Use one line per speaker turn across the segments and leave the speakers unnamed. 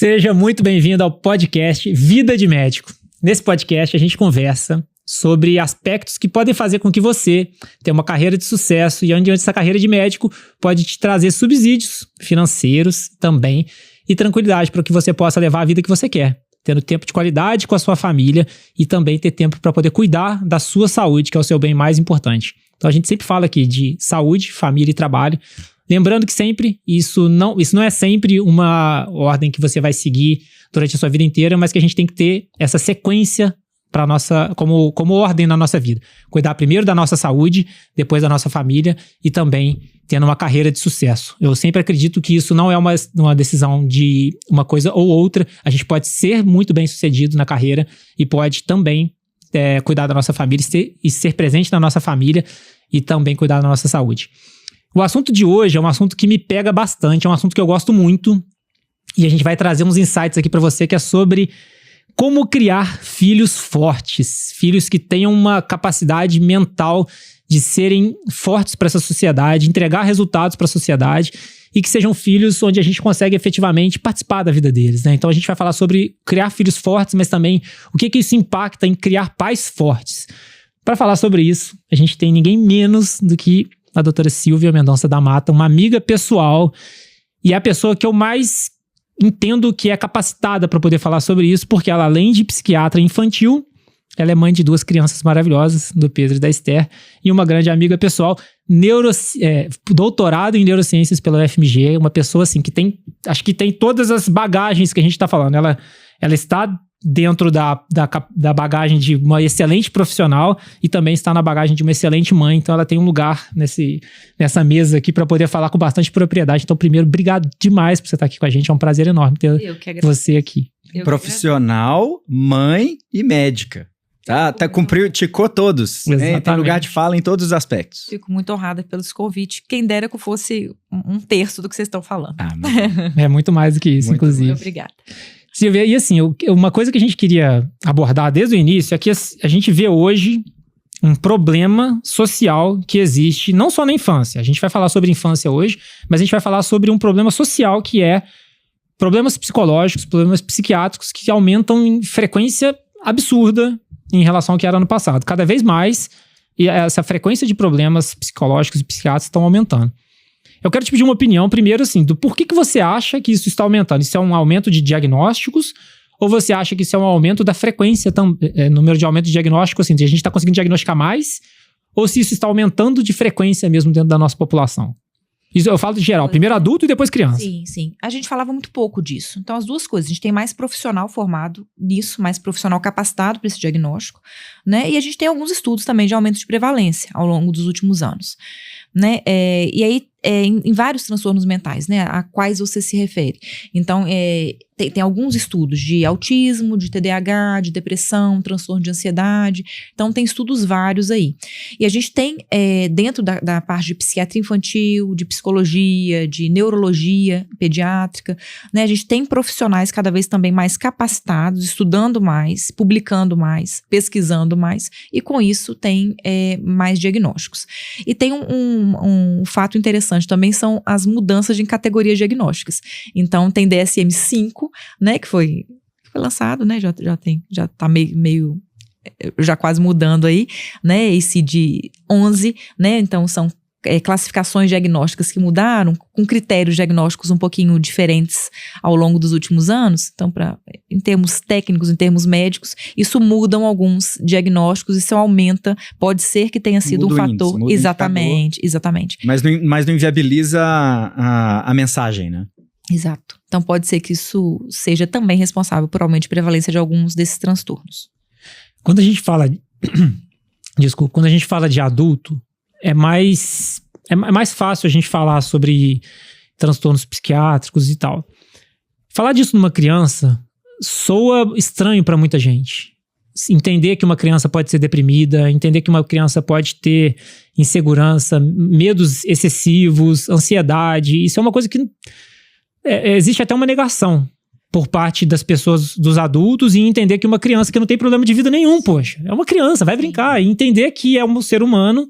Seja muito bem-vindo ao podcast Vida de Médico. Nesse podcast a gente conversa sobre aspectos que podem fazer com que você tenha uma carreira de sucesso e onde essa carreira de médico pode te trazer subsídios financeiros também e tranquilidade para que você possa levar a vida que você quer, tendo tempo de qualidade com a sua família e também ter tempo para poder cuidar da sua saúde, que é o seu bem mais importante. Então a gente sempre fala aqui de saúde, família e trabalho. Lembrando que sempre, isso não é sempre uma ordem que você vai seguir durante a sua vida inteira, mas que a gente tem que ter essa sequência para nossa, como ordem na nossa vida. Cuidar primeiro da nossa saúde, depois da nossa família e também tendo uma carreira de sucesso. Eu sempre acredito que isso não é uma decisão de uma coisa ou outra. A gente pode ser muito bem sucedido na carreira e pode também cuidar da nossa família e ser presente na nossa família e também cuidar da nossa saúde. O assunto de hoje é um assunto que me pega bastante, é um assunto que eu gosto muito e a gente vai trazer uns insights aqui para você que é sobre como criar filhos fortes, filhos que tenham uma capacidade mental de serem fortes para essa sociedade, entregar resultados para a sociedade e que sejam filhos onde a gente consegue efetivamente participar da vida deles, né? Então a gente vai falar sobre criar filhos fortes, mas também o que isso impacta em criar pais fortes. Para falar sobre isso, a gente tem ninguém menos do que a doutora Silvia Mendonça da Mata, uma amiga pessoal e a pessoa que eu mais entendo que é capacitada para poder falar sobre isso, porque ela, além de psiquiatra infantil, ela é mãe de 2 crianças maravilhosas, do Pedro e da Esther, e uma grande amiga pessoal, doutorado em neurociências pela UFMG, uma pessoa assim que acho que tem todas as bagagens que a gente está falando. Ela está dentro da bagagem de uma excelente profissional e também está na bagagem de uma excelente mãe, então ela tem um lugar nessa mesa aqui para poder falar com bastante propriedade. Então, primeiro, obrigado demais por você estar aqui com a gente, é um prazer enorme ter você aqui.
Profissional, mãe e médica. Ticou todos. Tem lugar de fala em todos os aspectos.
Fico muito honrada pelo convite. Quem dera que eu fosse 1/3 do que vocês estão falando.
É muito mais do que isso, muito inclusive.
Obrigada.
Silvia, e assim, uma coisa que a gente queria abordar desde o início é que a gente vê hoje um problema social que existe, não só na infância. A gente vai falar sobre infância hoje, mas a gente vai falar sobre um problema social que é problemas psicológicos, problemas psiquiátricos que aumentam em frequência absurda em relação ao que era no passado. Cada vez mais, e essa frequência de problemas psicológicos e psiquiátricos estão aumentando. Eu quero te pedir uma opinião, primeiro, assim, do porquê que você acha que isso está aumentando. Isso é um aumento de diagnósticos ou você acha que isso é um aumento da frequência, número de aumento de diagnóstico, assim, de a gente está conseguindo diagnosticar mais ou se isso está aumentando de frequência mesmo dentro da nossa população? Isso eu falo de geral, primeiro adulto e depois criança.
Sim. A gente falava muito pouco disso. Então, as duas coisas. A gente tem mais profissional formado nisso, mais profissional capacitado para esse diagnóstico, né? E a gente tem alguns estudos também de aumento de prevalência ao longo dos últimos anos, né? E aí, em vários transtornos mentais, né? A quais você se refere. Então, tem alguns estudos de autismo, de TDAH, de depressão, transtorno de ansiedade. Então, tem estudos vários aí. E a gente tem, dentro da parte de psiquiatria infantil, de psicologia, de neurologia pediátrica, né? A gente tem profissionais cada vez também mais capacitados, estudando mais, publicando mais, pesquisando mais, e com isso tem mais diagnósticos. E tem um fato interessante também, são as mudanças em categorias diagnósticas. Então, tem DSM-5, né, que foi lançado, né, já tá meio já quase mudando aí, né, ICD-11, né, então são classificações diagnósticas que mudaram, com critérios diagnósticos um pouquinho diferentes ao longo dos últimos anos. Então, em termos técnicos, em termos médicos, isso mudam alguns diagnósticos, isso aumenta, pode ser que tenha sido um fator. Exatamente.
Mas não inviabiliza a mensagem, né?
Exato. Então, pode ser que isso seja também responsável por aumento de prevalência de alguns desses transtornos.
Quando a gente fala de adulto, é mais fácil a gente falar sobre transtornos psiquiátricos e tal. Falar disso numa criança soa estranho para muita gente. Entender que uma criança pode ser deprimida, entender que uma criança pode ter insegurança, medos excessivos, ansiedade, isso é uma coisa que existe até uma negação por parte das pessoas, dos adultos, e entender que uma criança que não tem problema de vida nenhum, poxa, é uma criança, vai brincar, e entender que é um ser humano.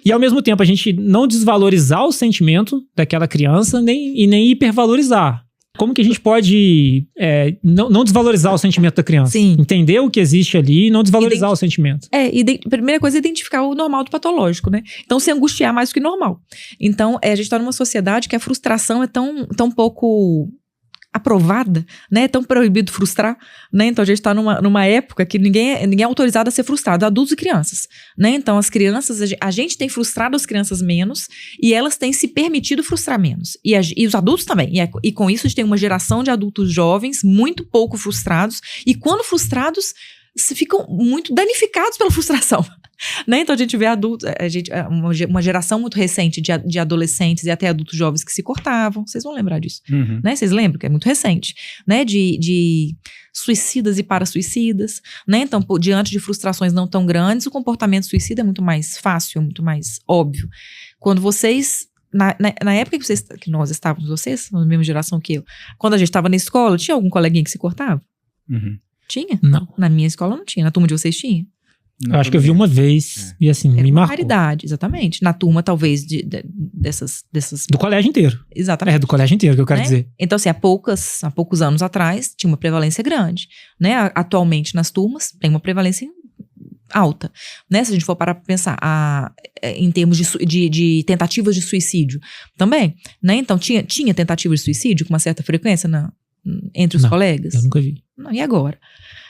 E ao mesmo tempo a gente não desvalorizar o sentimento daquela criança e nem hipervalorizar. Como que a gente pode não desvalorizar o sentimento da criança?
Sim.
Entender o que existe ali e não desvalorizar o sentimento.
A primeira coisa é identificar o normal do patológico, né? Então, se angustiar mais do que normal. Então, a gente tá numa sociedade que a frustração é tão pouco aprovada, né? É tão proibido frustrar, né? Então, a gente tá numa época que ninguém é autorizado a ser frustrado, adultos e crianças, né? Então, as crianças, a gente tem frustrado as crianças menos e elas têm se permitido frustrar menos. E os adultos também. E com isso, a gente tem uma geração de adultos jovens muito pouco frustrados e quando frustrados, ficam muito danificados pela frustração. Né? Então a gente vê adultos, uma geração muito recente de adolescentes e até adultos jovens que se cortavam. Vocês vão lembrar disso.
Uhum.
Né? Vocês lembram que é muito recente, né? De suicidas e para-suicidas, né? Então, diante de frustrações não tão grandes, o comportamento suicida é muito mais fácil, muito mais óbvio. Quando vocês na época que nós estávamos, vocês, na mesma geração que eu, quando a gente estava na escola, tinha algum coleguinha que se cortava?
Uhum.
Tinha?
Não.
Na minha escola não tinha. Na turma de vocês tinha?
Eu acho que eu vi uma vez e assim,
Era
me
uma
marcou.
raridade, exatamente. Na turma, talvez, dessas...
Do colégio inteiro.
Exatamente.
Do colégio inteiro, que eu quero dizer.
Então, assim, há poucos anos atrás, tinha uma prevalência grande, né? Atualmente, nas turmas, tem uma prevalência alta, né? Se a gente for parar pra pensar em termos de tentativas de suicídio também, né? Então, tinha tentativas de suicídio com uma certa frequência entre os colegas?
Eu nunca vi.
Não, e agora?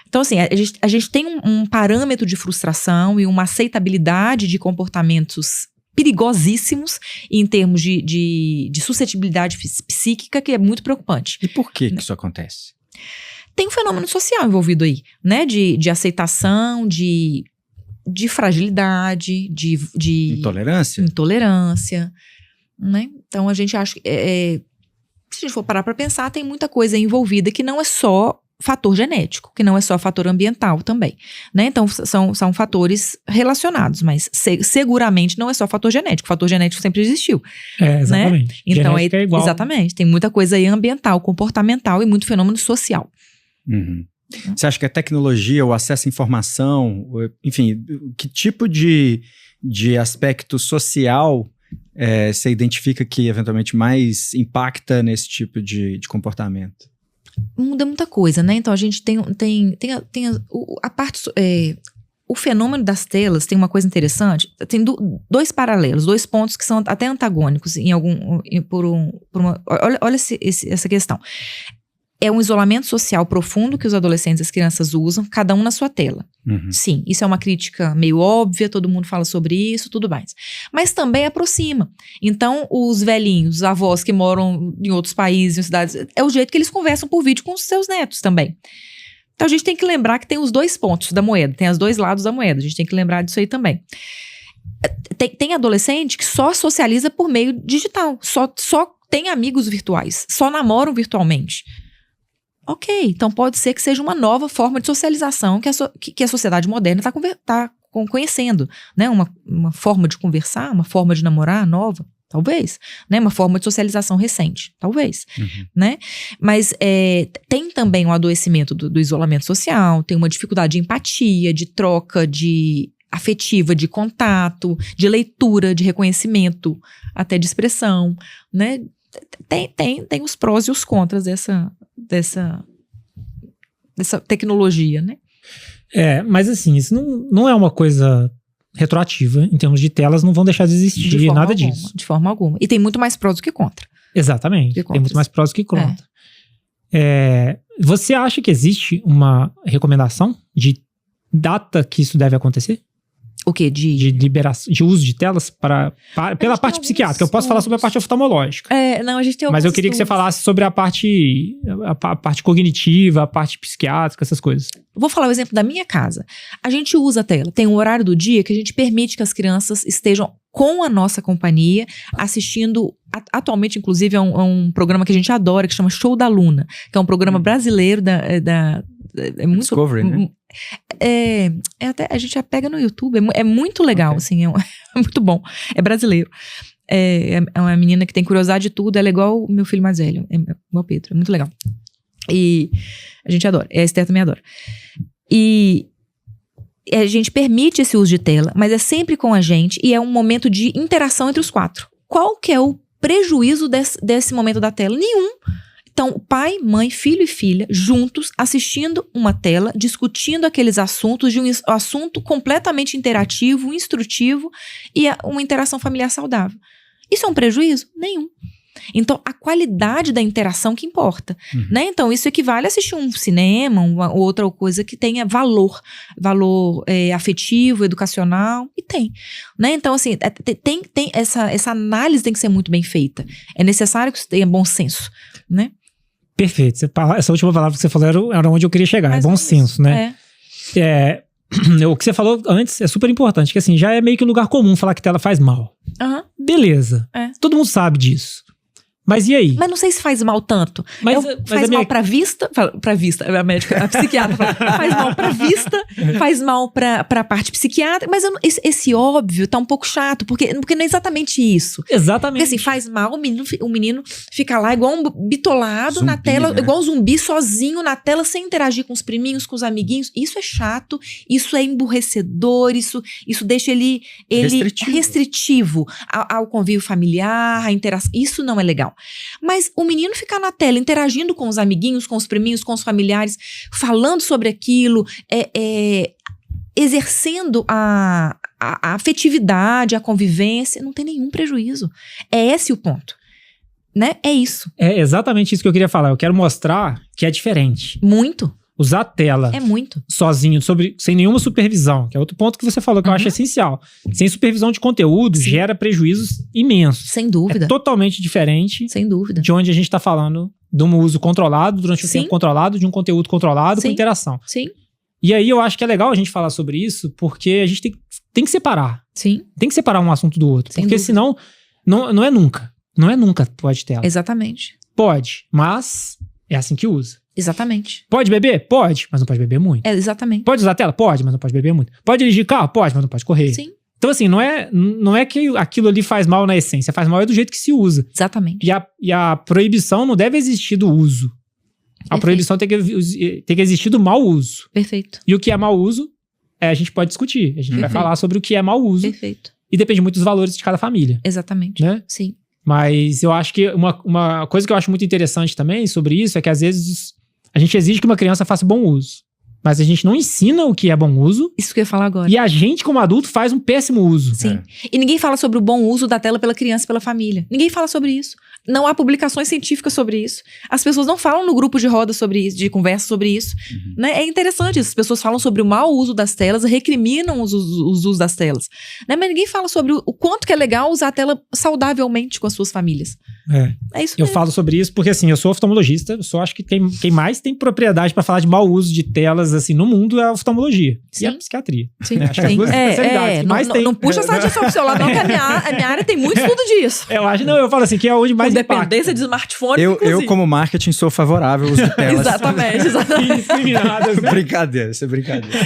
Então, assim, a gente tem um parâmetro de frustração e uma aceitabilidade de comportamentos perigosíssimos em termos de suscetibilidade psíquica que é muito preocupante.
E por que isso acontece?
Tem um fenômeno social envolvido aí, né? De aceitação, de fragilidade, de intolerância, né? Então, a gente acha que se a gente for parar para pensar, tem muita coisa envolvida que não é só fator genético, que não é só fator ambiental também, né? Então, são fatores relacionados, mas seguramente não é só fator genético. O fator genético sempre existiu.
Exatamente.
Né? Então,
é igual.
Exatamente. Tem muita coisa aí ambiental, comportamental e muito fenômeno social.
Uhum. Você acha que a tecnologia, o acesso à informação, enfim, que tipo de aspecto social você identifica que eventualmente mais impacta nesse tipo de comportamento?
Muda muita coisa, né? Então a gente tem a parte. O fenômeno das telas tem uma coisa interessante. Tem dois paralelos, 2 pontos que são até antagônicos olha essa questão. É um isolamento social profundo que os adolescentes e as crianças usam, cada um na sua tela.
Uhum.
Sim, isso é uma crítica meio óbvia, todo mundo fala sobre isso, tudo mais. Mas também aproxima. Então, os velhinhos, os avós que moram em outros países, em cidades, é o jeito que eles conversam por vídeo com os seus netos também. Então, a gente tem que lembrar que tem os 2 pontos da moeda, tem os 2 lados da moeda, a gente tem que lembrar disso aí também. Tem adolescente que só socializa por meio digital, só tem amigos virtuais, só namoram virtualmente. Ok, então pode ser que seja uma nova forma de socialização que a sociedade moderna está conhecendo, né? Uma forma de conversar, uma forma de namorar nova, talvez, né? Uma forma de socialização recente, talvez, né? Mas tem também um adoecimento do isolamento social, tem uma dificuldade de empatia, de troca, afetiva, de contato, de leitura, de reconhecimento, até de expressão, né? Tem os prós e os contras dessa tecnologia, né?
Mas assim, isso não é uma coisa retroativa, em termos de telas, não vão deixar de existir nada disso.
De forma alguma. E tem muito mais prós do que contra.
Exatamente, tem muito mais prós do que contra. Você acha que existe uma recomendação de data que isso deve acontecer?
O quê? De
liberação, de uso de telas pela parte psiquiátrica. Eu posso falar sobre a parte oftalmológica.
Não, a gente tem
Mas eu queria que você falasse sobre a parte cognitiva, a parte psiquiátrica, essas coisas.
Vou falar o exemplo da minha casa. A gente usa a tela. Tem um horário do dia que a gente permite que as crianças estejam com a nossa companhia, assistindo. Atualmente, inclusive, é um programa que a gente adora, que chama Show da Luna, que é um programa brasileiro é muito,
Discovery, né?
Até a gente já pega no YouTube, é muito legal, assim, é muito bom, é brasileiro, é uma menina que tem curiosidade de tudo, ela é igual o meu filho mais velho, é igual o Pedro, é muito legal, e a gente adora, a Esther também adora, e a gente permite esse uso de tela, mas é sempre com a gente, e é um momento de interação entre os 4. Qual que é o prejuízo desse momento da tela? Nenhum. Então, pai, mãe, filho e filha, juntos, assistindo uma tela, discutindo aqueles assuntos, de um assunto completamente interativo, instrutivo e uma interação familiar saudável. Isso é um prejuízo? Nenhum. Então, a qualidade da interação que importa, né? Então, isso equivale a assistir um cinema, uma outra coisa que tenha valor afetivo, educacional, e tem, né? Então, assim, tem essa análise tem que ser muito bem feita. É necessário que você tenha bom senso, né?
Perfeito. Essa última palavra que você falou era onde eu queria chegar,
Mas
é bom senso, né? O que você falou antes é super importante, que assim, já é meio que um lugar comum falar que tela faz mal. Beleza. Todo mundo sabe disso. Mas e aí?
Mas não sei se faz mal tanto. Faz mal pra vista, a médica, a psiquiatra fala, faz mal pra vista, faz mal pra parte psiquiátrica, mas esse óbvio tá um pouco chato, porque não é exatamente isso.
Exatamente.
Porque assim, faz mal o menino fica lá igual um bitolado
Zumbi,
na tela,
né?
igual um zumbi sozinho na tela, sem interagir com os priminhos, com os amiguinhos. Isso é chato, isso é emburrecedor, isso deixa ele restritivo ao convívio familiar, à interação. Isso não é legal. Mas o menino ficar na tela, interagindo com os amiguinhos, com os priminhos, com os familiares, falando sobre aquilo, exercendo a afetividade, a convivência, não tem nenhum prejuízo. É esse o ponto, né? É isso.
É exatamente isso que eu queria falar. Eu quero mostrar que é diferente.
Muito.
Usar a tela sozinho, sem nenhuma supervisão, que é outro ponto que você falou que eu acho essencial. Sem supervisão de conteúdo, gera prejuízos imensos.
Sem dúvida.
É totalmente diferente
Sem dúvida.
de onde a gente está falando de um uso controlado, durante o tempo controlado, de um conteúdo controlado com interação.
Sim.
E aí eu acho que é legal a gente falar sobre isso, porque a gente tem que separar.
Sim.
Tem que separar um assunto do outro.
Sem
porque
dúvida.
senão, não é nunca. Não é nunca pode tela.
Exatamente.
Pode, mas é assim que usa.
Exatamente.
Pode beber? Pode, mas não pode beber muito.
Exatamente.
Pode usar tela? Pode, mas não pode beber muito. Pode dirigir carro? Pode, mas não pode correr.
Sim.
Então, assim, não é que aquilo ali faz mal na essência. Faz mal do jeito que se usa.
Exatamente.
E a proibição não deve existir do uso. A proibição tem que existir do mau uso.
Perfeito.
E o que é mau uso, a gente pode discutir. A gente vai falar sobre o que é mau uso.
Perfeito.
E depende muito dos valores de cada família.
Exatamente.
Né?
Sim.
Mas eu acho que uma coisa que eu acho muito interessante também sobre isso é que às vezes a gente exige que uma criança faça bom uso, mas a gente não ensina o que é bom uso.
Isso que eu ia falar agora.
E a gente, como adulto, faz um péssimo uso.
Sim. E ninguém fala sobre o bom uso da tela pela criança e pela família. Ninguém fala sobre isso. Não há publicações científicas sobre isso. As pessoas não falam no grupo de roda sobre isso, de conversa sobre isso. Né? É interessante, as pessoas falam sobre o mau uso das telas, recriminam os usos das telas. Né? Mas ninguém fala sobre o quanto que é legal usar a tela saudavelmente com as suas famílias. É isso
Eu
mesmo.
falo sobre isso porque, assim, eu sou oftalmologista, eu só acho que quem mais tem propriedade para falar de mau uso de telas, assim, no mundo é a oftalmologia.
Sim.
E a psiquiatria.
Sim.
Acho que as duas especialidades que mais tem.
Não puxa essa disso pro seu lado, não, que a minha área tem muito estudo disso.
Eu falo assim, que é onde mais
Com
impacta.
dependência de smartphone,
Eu, como marketing, sou favorável ao uso de telas.
Exatamente.
Indiscriminadas, né?
Brincadeira, isso é brincadeira.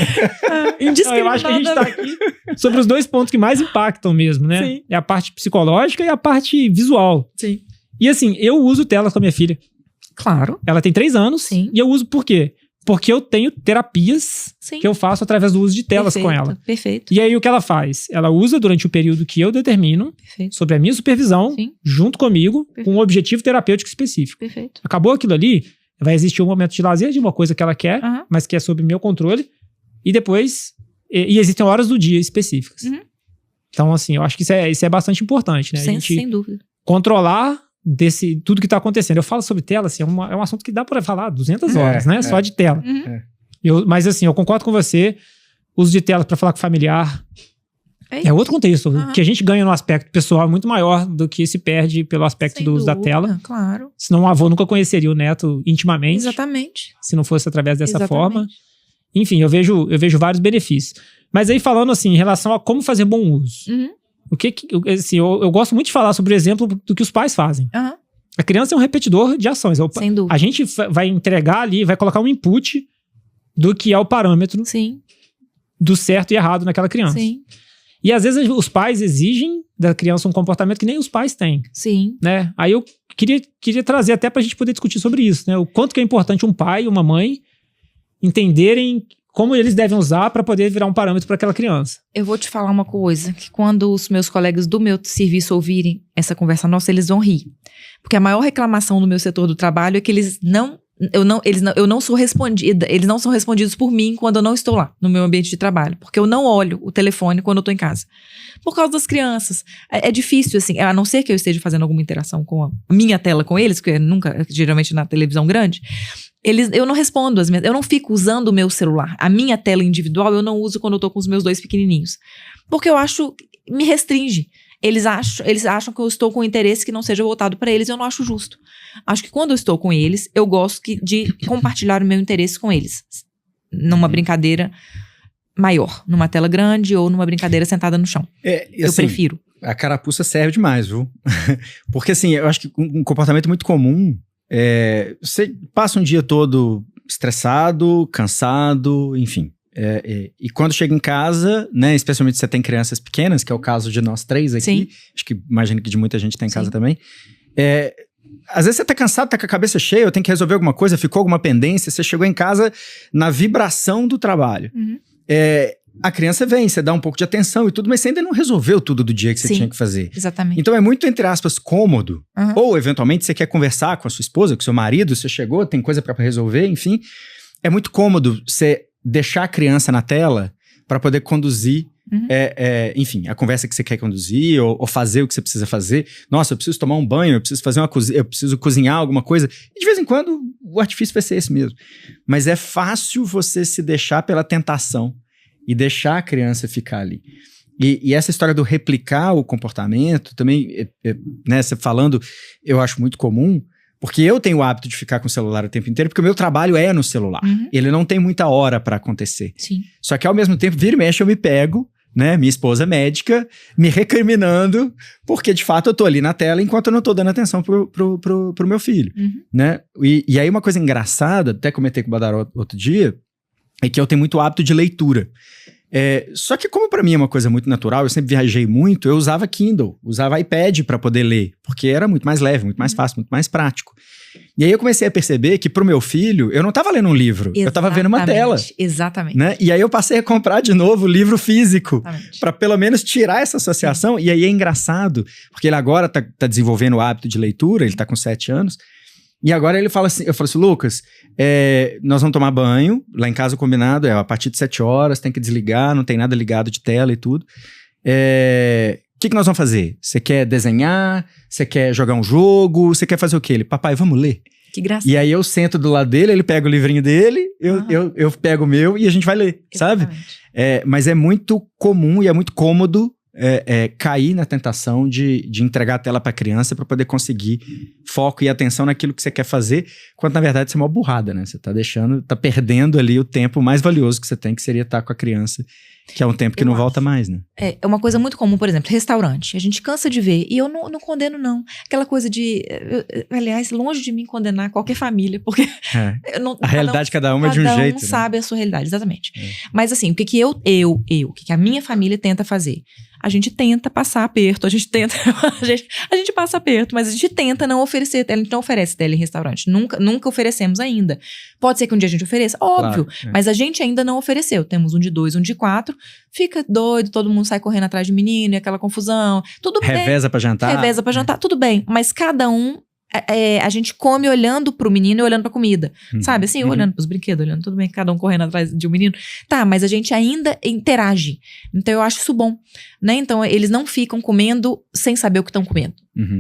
Eu acho que a gente tá aqui sobre os dois pontos que mais impactam mesmo, né?
Sim.
É a parte psicológica e a parte visual.
Sim.
E assim, eu uso telas com a minha filha.
Claro.
Ela tem 3 anos.
Sim.
E eu uso por quê? Porque eu tenho terapias que eu faço através do uso de telas com ela.
Perfeito.
E aí o que ela faz? Ela usa durante o período que eu determino, sob a minha supervisão, junto comigo, com um objetivo terapêutico específico.
Perfeito.
Acabou aquilo ali, vai existir um momento de lazer de uma coisa que ela quer, mas que é sob meu controle. E depois, e existem horas do dia específicas. Então, assim, eu acho que isso é bastante importante, né? A gente
Sem dúvida.
controlar tudo que tá acontecendo. Eu falo sobre tela, assim, é um assunto que dá pra falar 200 horas, né? Só de tela. Mas assim, eu concordo com você, uso de tela pra falar com familiar é outro contexto. O que a gente ganha no aspecto pessoal é muito maior do que se perde pelo aspecto do uso da tela.
Claro.
Senão o avô nunca conheceria o neto intimamente.
Exatamente.
Se não fosse através dessa forma. Enfim, eu vejo vários benefícios. Mas aí falando assim, em relação a como fazer bom uso. Eu gosto muito de falar sobre o exemplo do que os pais fazem. A criança é um repetidor de ações.
Sem dúvida.
A gente vai entregar ali, vai colocar um input do que é o parâmetro do certo e errado naquela criança.
Sim.
E às vezes os pais exigem da criança um comportamento que nem os pais têm.
Sim.
Né? Aí eu queria trazer até pra gente poder discutir sobre isso, né? O quanto que é importante um pai e uma mãe entenderem como eles devem usar para poder virar um parâmetro para aquela criança.
Eu vou te falar uma coisa, que quando os meus colegas do meu serviço ouvirem essa conversa nossa, eles vão rir. Porque a maior reclamação do meu setor do trabalho é que eu não sou respondida, eles não são respondidos por mim quando eu não estou lá, no meu ambiente de trabalho. Porque eu não olho o telefone quando eu estou em casa. Por causa das crianças. É difícil, assim, a não ser que eu esteja fazendo alguma interação com a minha tela com eles, que nunca, geralmente na televisão grande, eu não respondo eu não fico usando o meu celular. A minha tela individual eu não uso quando eu estou com os meus 2 pequenininhos. Porque eu acho, me restringe. Eles acham que eu estou com um interesse que não seja voltado para eles e eu não acho justo. Acho que quando eu estou com eles, eu gosto de compartilhar o meu interesse com eles. Numa brincadeira maior, numa tela grande ou numa brincadeira sentada no chão. Eu prefiro.
A carapuça serve demais, viu? Porque assim, eu acho que um comportamento muito comum você passa um dia todo estressado, cansado, enfim. E quando chega em casa, né, especialmente se você tem crianças pequenas, que é o caso de nós 3 aqui,
Sim.
Acho que imagino que de muita gente tá em casa
Sim.
também, às vezes você tá cansado, tá com a cabeça cheia, ou tem que resolver alguma coisa, ficou alguma pendência, você chegou em casa na vibração do trabalho.
Uhum.
A criança vem, você dá um pouco de atenção e tudo, mas você ainda não resolveu tudo do dia que você
Sim.
tinha que fazer.
Exatamente.
Então é muito, entre aspas, cômodo.
Uhum.
Ou, eventualmente, você quer conversar com a sua esposa, com o seu marido, você chegou, tem coisa pra resolver, enfim. É muito cômodo você deixar a criança na tela pra poder conduzir, enfim, a conversa que você quer conduzir ou fazer o que você precisa fazer. Nossa, eu preciso tomar um banho, eu preciso fazer eu preciso cozinhar alguma coisa. E de vez em quando, o artifício vai ser esse mesmo. Mas é fácil você se deixar pela tentação e deixar a criança ficar ali. E essa história do replicar o comportamento, também, né, você falando, eu acho muito comum, porque eu tenho o hábito de ficar com o celular o tempo inteiro, porque o meu trabalho é no celular.
Uhum.
Ele não tem muita hora para acontecer.
Sim.
Só que ao mesmo tempo, vira e mexe, eu me pego, né, minha esposa médica, me recriminando, porque de fato eu tô ali na tela enquanto eu não tô dando atenção pro meu filho, né? E aí uma coisa engraçada, até comentei com o Badaró outro dia, é que eu tenho muito hábito de leitura. Só que como pra mim é uma coisa muito natural, eu sempre viajei muito, eu usava Kindle, usava iPad pra poder ler, porque era muito mais leve, muito mais fácil, muito mais prático. E aí eu comecei a perceber que pro meu filho, eu não tava lendo um livro, eu tava vendo uma tela.
Exatamente.
Né? E aí eu passei a comprar de novo o livro físico,
Exatamente.
pra pelo menos tirar essa associação. E aí é engraçado, porque ele agora tá desenvolvendo o hábito de leitura, ele tá com 7 anos, e agora ele fala assim, eu falo assim, Lucas, nós vamos tomar banho, lá em casa o combinado a partir de 7 horas, tem que desligar, não tem nada ligado de tela e tudo. O que nós vamos fazer? Você quer desenhar? Você quer jogar um jogo? Você quer fazer o quê? Ele, papai, vamos ler?
Que graça.
E aí eu sento do lado dele, ele pega o livrinho dele, eu pego o meu e a gente vai ler, sabe? Mas é muito comum e é muito cômodo cair na tentação de entregar a tela pra criança pra poder conseguir foco e atenção naquilo que você quer fazer, quando na verdade isso é uma burrada, né? Você tá perdendo ali o tempo mais valioso que você tem, que seria estar com a criança, que é um tempo que não volta mais, né? É
uma coisa muito comum, por exemplo, restaurante. A gente cansa de ver, e eu não condeno, não. Aquela coisa de... aliás, longe de mim condenar qualquer família, porque...
a realidade de cada uma é de um jeito.
Cada um sabe a sua realidade, exatamente. Mas assim, o que o que a minha família tenta fazer? A gente tenta passar aperto, a gente passa aperto, mas a gente tenta não oferecer tela, a gente não oferece tela em restaurante. Nunca oferecemos ainda. Pode ser que um dia a gente ofereça, óbvio,
claro,
mas a gente ainda não ofereceu. Temos um de 2, um de 4, fica doido, todo mundo sai correndo atrás de menino, e aquela confusão. Tudo bem.
Reveza pra jantar,
tudo bem, mas cada um... a gente come olhando pro menino e olhando pra comida, sabe? Assim, olhando pros brinquedos, olhando tudo bem, cada um correndo atrás de um menino. Tá, mas a gente ainda interage. Então eu acho isso bom, né? Então eles não ficam comendo sem saber o que estão comendo.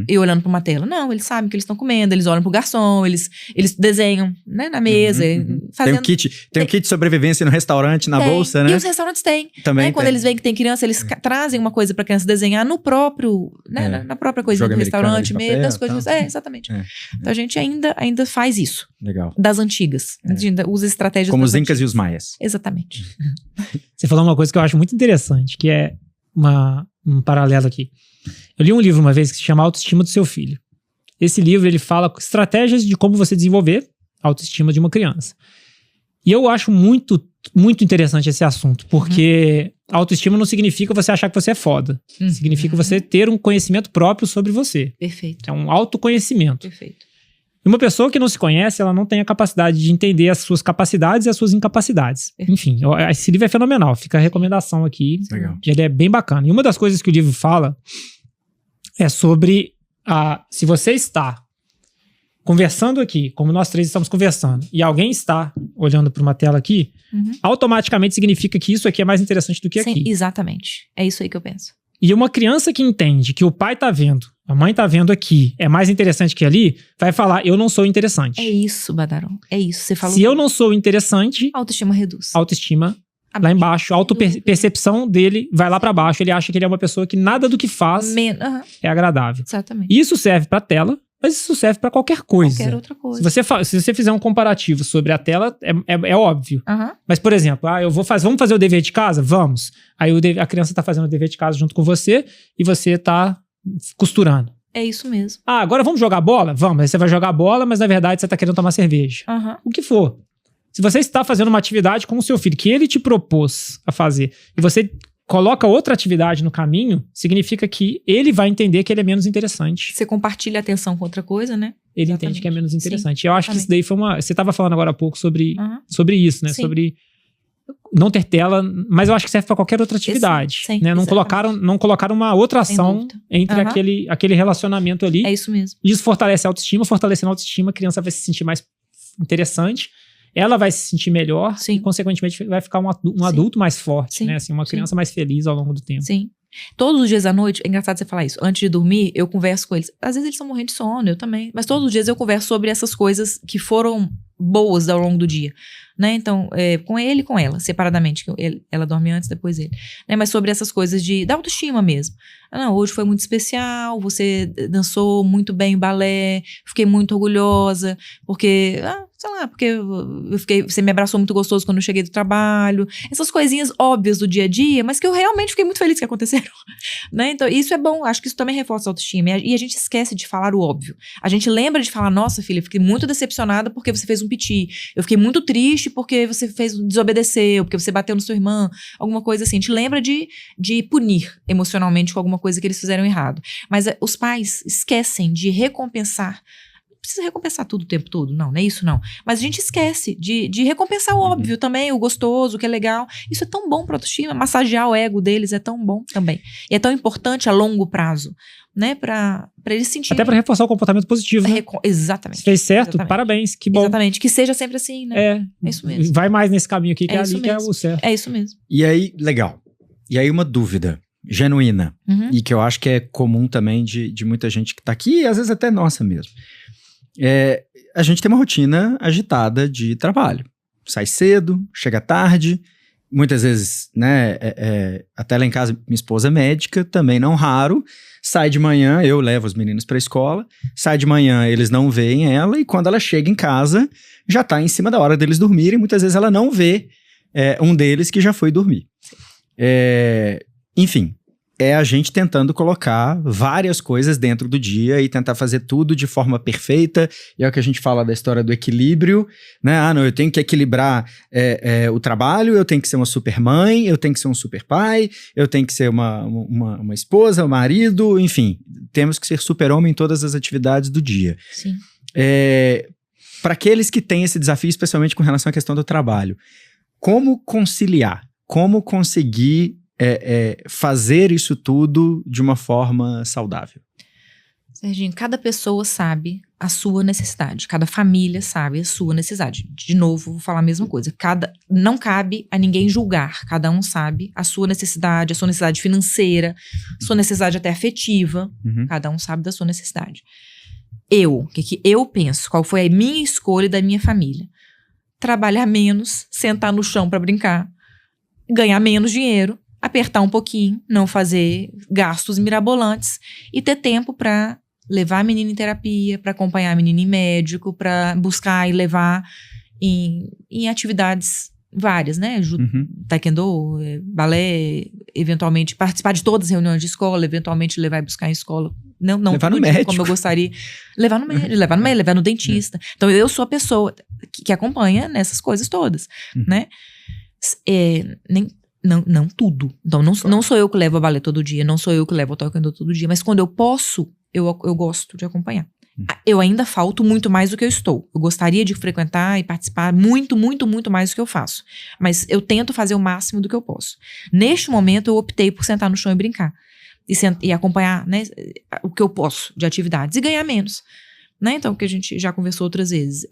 E olhando pra uma tela. Não, eles sabem o que eles estão comendo, eles olham pro garçom, eles desenham, né, na mesa. Fazendo...
Tem um kit de sobrevivência no restaurante, na bolsa, né?
E os restaurantes têm.
Também
né? Quando eles veem que tem criança, eles trazem uma coisa pra criança desenhar no próprio, né, na própria coisinha do restaurante, meio das coisas. Exatamente. Então a gente ainda faz isso.
Legal.
Das antigas. A gente ainda usa estratégias
como
das
os incas
antigas.
e os maias.
Exatamente.
Você falou uma coisa que eu acho muito interessante, que é um paralelo aqui. Eu li um livro uma vez que se chama Autoestima do Seu Filho. Esse livro, ele fala estratégias de como você desenvolver a autoestima de uma criança. E eu acho muito, muito interessante esse assunto, porque autoestima não significa você achar que você é foda. Significa você ter um conhecimento próprio sobre você.
Perfeito.
É um autoconhecimento.
Perfeito.
E uma pessoa que não se conhece, ela não tem a capacidade de entender as suas capacidades e as suas incapacidades. Enfim, esse livro é fenomenal. Fica a recomendação aqui.
Legal.
Ele é bem bacana. E uma das coisas que o livro fala é sobre se você está conversando aqui, como nós três estamos conversando, e alguém está olhando para uma tela aqui, automaticamente significa que isso aqui é mais interessante do que
Sim,
aqui.
exatamente. É isso aí que eu penso.
E uma criança que entende que o pai tá vendo, a mãe tá vendo aqui, é mais interessante que ali, vai falar, eu não sou interessante.
É isso, Badarão. É isso. Você falou.
Se eu não sou interessante,
A autoestima reduz.
autoestima lá embaixo, a autopercepção dele vai lá pra baixo. Ele acha que ele é uma pessoa que nada do que faz é agradável.
Exatamente.
Isso serve pra tela, mas isso serve pra qualquer coisa.
Qualquer outra coisa.
Se você fizer um comparativo sobre a tela, é óbvio.
Aham.
Mas, por exemplo, vamos fazer o dever de casa? Vamos. Aí a criança tá fazendo o dever de casa junto com você e você tá costurando.
É isso mesmo.
Agora vamos jogar bola? Vamos. Aí você vai jogar bola, mas na verdade você tá querendo tomar cerveja.
Aham.
O que for. Se você está fazendo uma atividade com o seu filho, que ele te propôs a fazer, e você coloca outra atividade no caminho, significa que ele vai entender que ele é menos interessante.
Você compartilha a atenção com outra coisa, né?
Ele
Exatamente.
entende que é menos interessante.
Sim,
Eu acho que isso daí foi você estava falando agora há pouco sobre isso, né?
Sim.
Sobre não ter tela, mas eu acho que serve para qualquer outra atividade.
Sim,
né? Não colocaram uma outra
Sem
ação
dúvida.
entre aquele relacionamento ali.
É isso mesmo.
Isso fortalece a autoestima, fortalecendo a autoestima, a criança vai se sentir mais interessante, ela vai se sentir melhor
Sim.
e, consequentemente, vai ficar um adulto mais forte,
Sim.
né? Assim, uma criança mais feliz ao longo do tempo.
Sim. Todos os dias à noite, é engraçado você falar isso, antes de dormir, eu converso com eles. Às vezes eles estão morrendo de sono, eu também. Mas todos os dias eu converso sobre essas coisas que foram boas ao longo do dia, né? Então, com ele e com ela, separadamente. Ela dorme antes, depois ele. Né? Mas sobre essas coisas da autoestima mesmo. Não, hoje foi muito especial, você dançou muito bem balé, fiquei muito orgulhosa, porque, sei lá, porque você me abraçou muito gostoso quando eu cheguei do trabalho. Essas coisinhas óbvias do dia a dia, mas que eu realmente fiquei muito feliz que aconteceram. Né? Então, isso é bom, acho que isso também reforça a autoestima. E a gente esquece de falar o óbvio. A gente lembra de falar, nossa, filha, eu fiquei muito decepcionada porque você fez um piti. Eu fiquei muito triste porque você desobedeceu, porque você bateu no seu irmão, alguma coisa assim. A gente lembra de punir emocionalmente com alguma coisa que eles fizeram errado. Mas os pais esquecem de recompensar. Não precisa recompensar tudo o tempo todo, não é isso não. Mas a gente esquece de recompensar o óbvio também, o gostoso, o que é legal. Isso é tão bom para a autoestima, massagear o ego deles é tão bom também. E é tão importante a longo prazo, né, para eles sentirem.
Até para reforçar o comportamento positivo, né?
Exatamente.
Você fez certo?
Exatamente.
Parabéns, que bom.
Exatamente, que seja sempre assim, né?
É
isso mesmo.
Vai mais nesse caminho aqui, que é
isso
ali que é
mesmo.
o certo.
É isso mesmo.
E aí, legal. E aí uma dúvida genuína, e que eu acho que é comum também de muita gente que tá aqui, e às vezes até nossa mesmo. A gente tem uma rotina agitada de trabalho. Sai cedo, chega tarde, muitas vezes, né, até lá em casa, minha esposa é médica, também não raro, sai de manhã, eu levo os meninos pra escola, sai de manhã, eles não veem ela, e quando ela chega em casa, já tá em cima da hora deles dormirem, muitas vezes ela não vê um deles que já foi dormir. Enfim, é a gente tentando colocar várias coisas dentro do dia e tentar fazer tudo de forma perfeita, e é o que a gente fala da história do equilíbrio, né? Não, eu tenho que equilibrar o trabalho, eu tenho que ser uma super mãe, eu tenho que ser um super pai, eu tenho que ser uma esposa, um marido, enfim, temos que ser super homem em todas as atividades do dia.
Sim.
Para aqueles que têm esse desafio, especialmente com relação à questão do trabalho, como conciliar? Como conseguir fazer isso tudo de uma forma saudável?
Serginho, cada pessoa sabe a sua necessidade, cada família sabe a sua necessidade. De novo, vou falar a mesma coisa. Não cabe a ninguém julgar, cada um sabe a sua necessidade financeira, a sua necessidade até afetiva, cada um sabe da sua necessidade. O que eu penso, qual foi a minha escolha da minha família? Trabalhar menos, sentar no chão para brincar, ganhar menos dinheiro, apertar um pouquinho, não fazer gastos mirabolantes e ter tempo para levar a menina em terapia, para acompanhar a menina em médico, para buscar e levar em atividades várias, né? Taekwondo, balé, eventualmente participar de todas as reuniões de escola, eventualmente levar e buscar em escola. Não
levar no
dia,
médico.
como eu gostaria. Levar no médico, levar no dentista. Então, eu sou a pessoa que acompanha nessas coisas todas, né? Não tudo. Então, não sou eu que levo a balé todo dia, não sou eu que levo o taekwondo todo dia, mas quando eu posso, eu gosto de acompanhar. Eu ainda falto muito mais do que eu estou. Eu gostaria de frequentar e participar muito, muito, muito mais do que eu faço. Mas eu tento fazer o máximo do que eu posso. Neste momento, eu optei por sentar no chão e brincar. E acompanhar, né, o que eu posso de atividades. E ganhar menos. Né? Então, o que a gente já conversou outras vezes.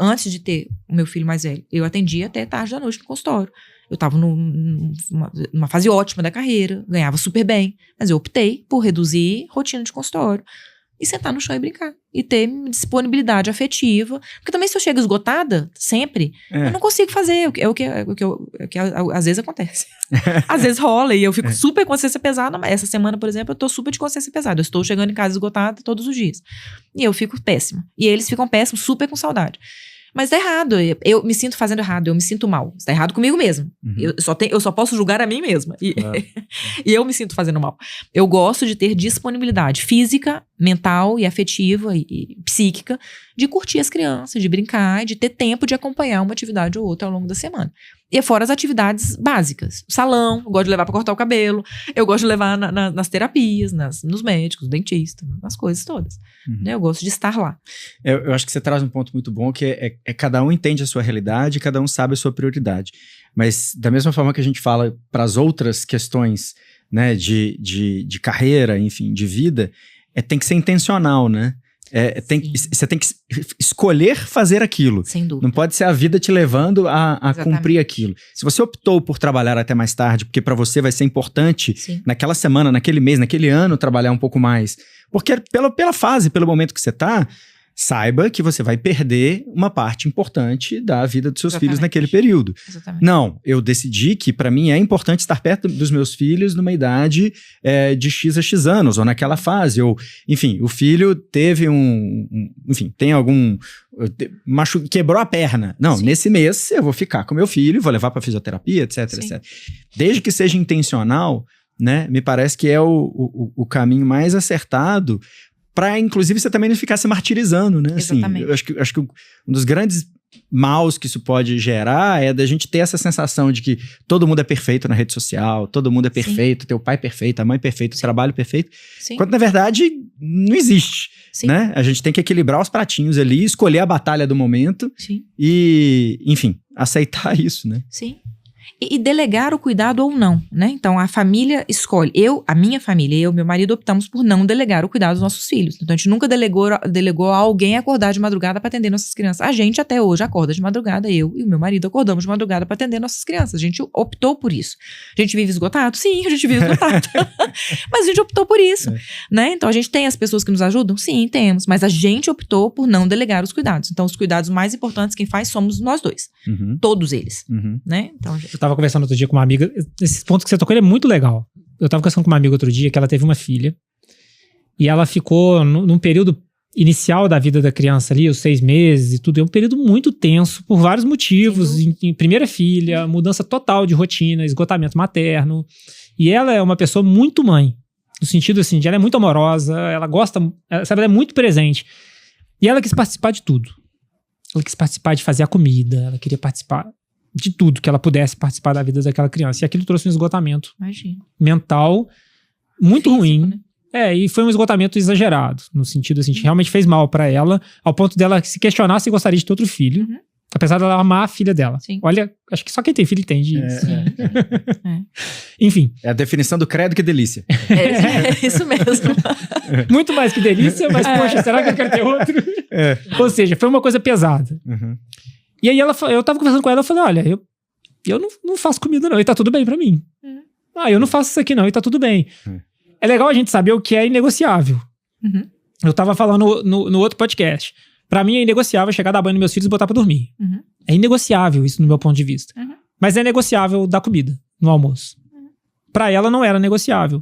Antes de ter o meu filho mais velho, eu atendia até tarde da noite no consultório. Eu estava numa fase ótima da carreira, ganhava super bem. Mas eu optei por reduzir rotina de consultório. E sentar no chão e brincar. E ter disponibilidade afetiva. Porque também se eu chego esgotada, sempre, eu não consigo fazer o que às vezes acontece. Às vezes rola e eu fico super com consciência pesada. Essa semana, por exemplo, eu tô super de consciência pesada. Eu estou chegando em casa esgotada todos os dias. E eu fico péssima. E eles ficam péssimos, super com saudade. Mas tá errado, eu me sinto fazendo errado, eu me sinto mal. Está errado comigo mesmo. Eu só posso julgar a mim mesma. E eu me sinto fazendo mal. Eu gosto de ter disponibilidade física, mental e afetiva e psíquica de curtir as crianças, de brincar, de ter tempo de acompanhar uma atividade ou outra ao longo da semana. E fora as atividades básicas. O salão, eu gosto de levar pra cortar o cabelo, eu gosto de levar nas terapias, nos médicos, no dentista, nas coisas todas. Né? Eu gosto de estar lá.
Eu acho que você traz um ponto muito bom, que é cada um entende a sua realidade, cada um sabe a sua prioridade. Mas da mesma forma que a gente fala para as outras questões, né, de carreira, enfim, de vida, tem que ser intencional, né? Você tem que escolher fazer aquilo.
Sem dúvida.
Não pode ser a vida te levando a cumprir aquilo. Se você optou por trabalhar até mais tarde, porque para você vai ser importante naquela semana, naquele mês, naquele ano, trabalhar um pouco mais. Porque pela fase, pelo momento que você tá, saiba que você vai perder uma parte importante da vida dos seus filhos naquele período.
Exatamente.
Não, eu decidi que para mim é importante estar perto dos meus filhos numa idade de X a X anos, ou naquela fase, ou, enfim, o filho teve enfim, tem algum... quebrou a perna. Não, nesse mês eu vou ficar com meu filho, vou levar para fisioterapia, etc, etc. Desde que seja intencional, né, me parece que é o caminho mais acertado para, inclusive, você também não ficar se martirizando, né?
Exatamente.
Assim, eu acho que um dos grandes maus que isso pode gerar é da gente ter essa sensação de que todo mundo é perfeito na rede social, todo mundo é perfeito, teu pai é perfeito, a mãe é perfeita, o trabalho é perfeito. Quando, na verdade, não existe. Né? A gente tem que equilibrar os pratinhos ali, escolher a batalha do momento e, enfim, aceitar isso, né?
Sim. E delegar o cuidado ou não, né? Então, a família escolhe. A minha família, eu e meu marido optamos por não delegar o cuidado dos nossos filhos. Então, a gente nunca delegou a alguém acordar de madrugada para atender nossas crianças. A gente até hoje acorda de madrugada, eu e o meu marido acordamos de madrugada para atender nossas crianças. A gente optou por isso. A gente vive esgotado? Sim, a gente vive esgotado. Mas a gente optou por isso, né? Então, a gente tem as pessoas que nos ajudam? Sim, temos. Mas a gente optou por não delegar os cuidados. Então, os cuidados mais importantes, quem faz somos nós dois. Todos eles, né? Então,
eu tava conversando outro dia com uma amiga, esse ponto que você tocou ele é muito legal. Eu tava conversando com uma amiga outro dia que ela teve uma filha e ela ficou num período inicial da vida da criança ali, os 6 meses e tudo, é um período muito tenso por vários motivos, em primeira filha, mudança total de rotina, esgotamento materno, e ela é uma pessoa muito mãe, no sentido assim, de ela é muito amorosa, ela gosta, sabe, ela é muito presente, e ela quis participar de tudo. Ela quis participar de fazer a comida, ela queria participar de tudo que ela pudesse participar da vida daquela criança. E aquilo trouxe um esgotamento mental muito ruim. Né? E foi um esgotamento exagerado, no sentido assim, realmente fez mal pra ela, ao ponto dela se questionar se gostaria de ter outro filho, apesar dela amar a filha dela. Olha, acho que só quem tem filho entende isso. Enfim.
É a definição do credo, que delícia.
É isso mesmo.
Muito mais que delícia, mas poxa, será que eu quero ter outro? Ou seja, foi uma coisa pesada. E aí eu tava conversando com ela, eu falei, olha, eu não faço comida não, e tá tudo bem pra mim. Eu não faço isso aqui não, e tá tudo bem. É legal a gente saber o que é inegociável. Eu tava falando no outro podcast. Pra mim é inegociável chegar, dar banho nos meus filhos e botar pra dormir. É inegociável isso no meu ponto de vista. Mas é negociável dar comida no almoço. Pra ela não era negociável.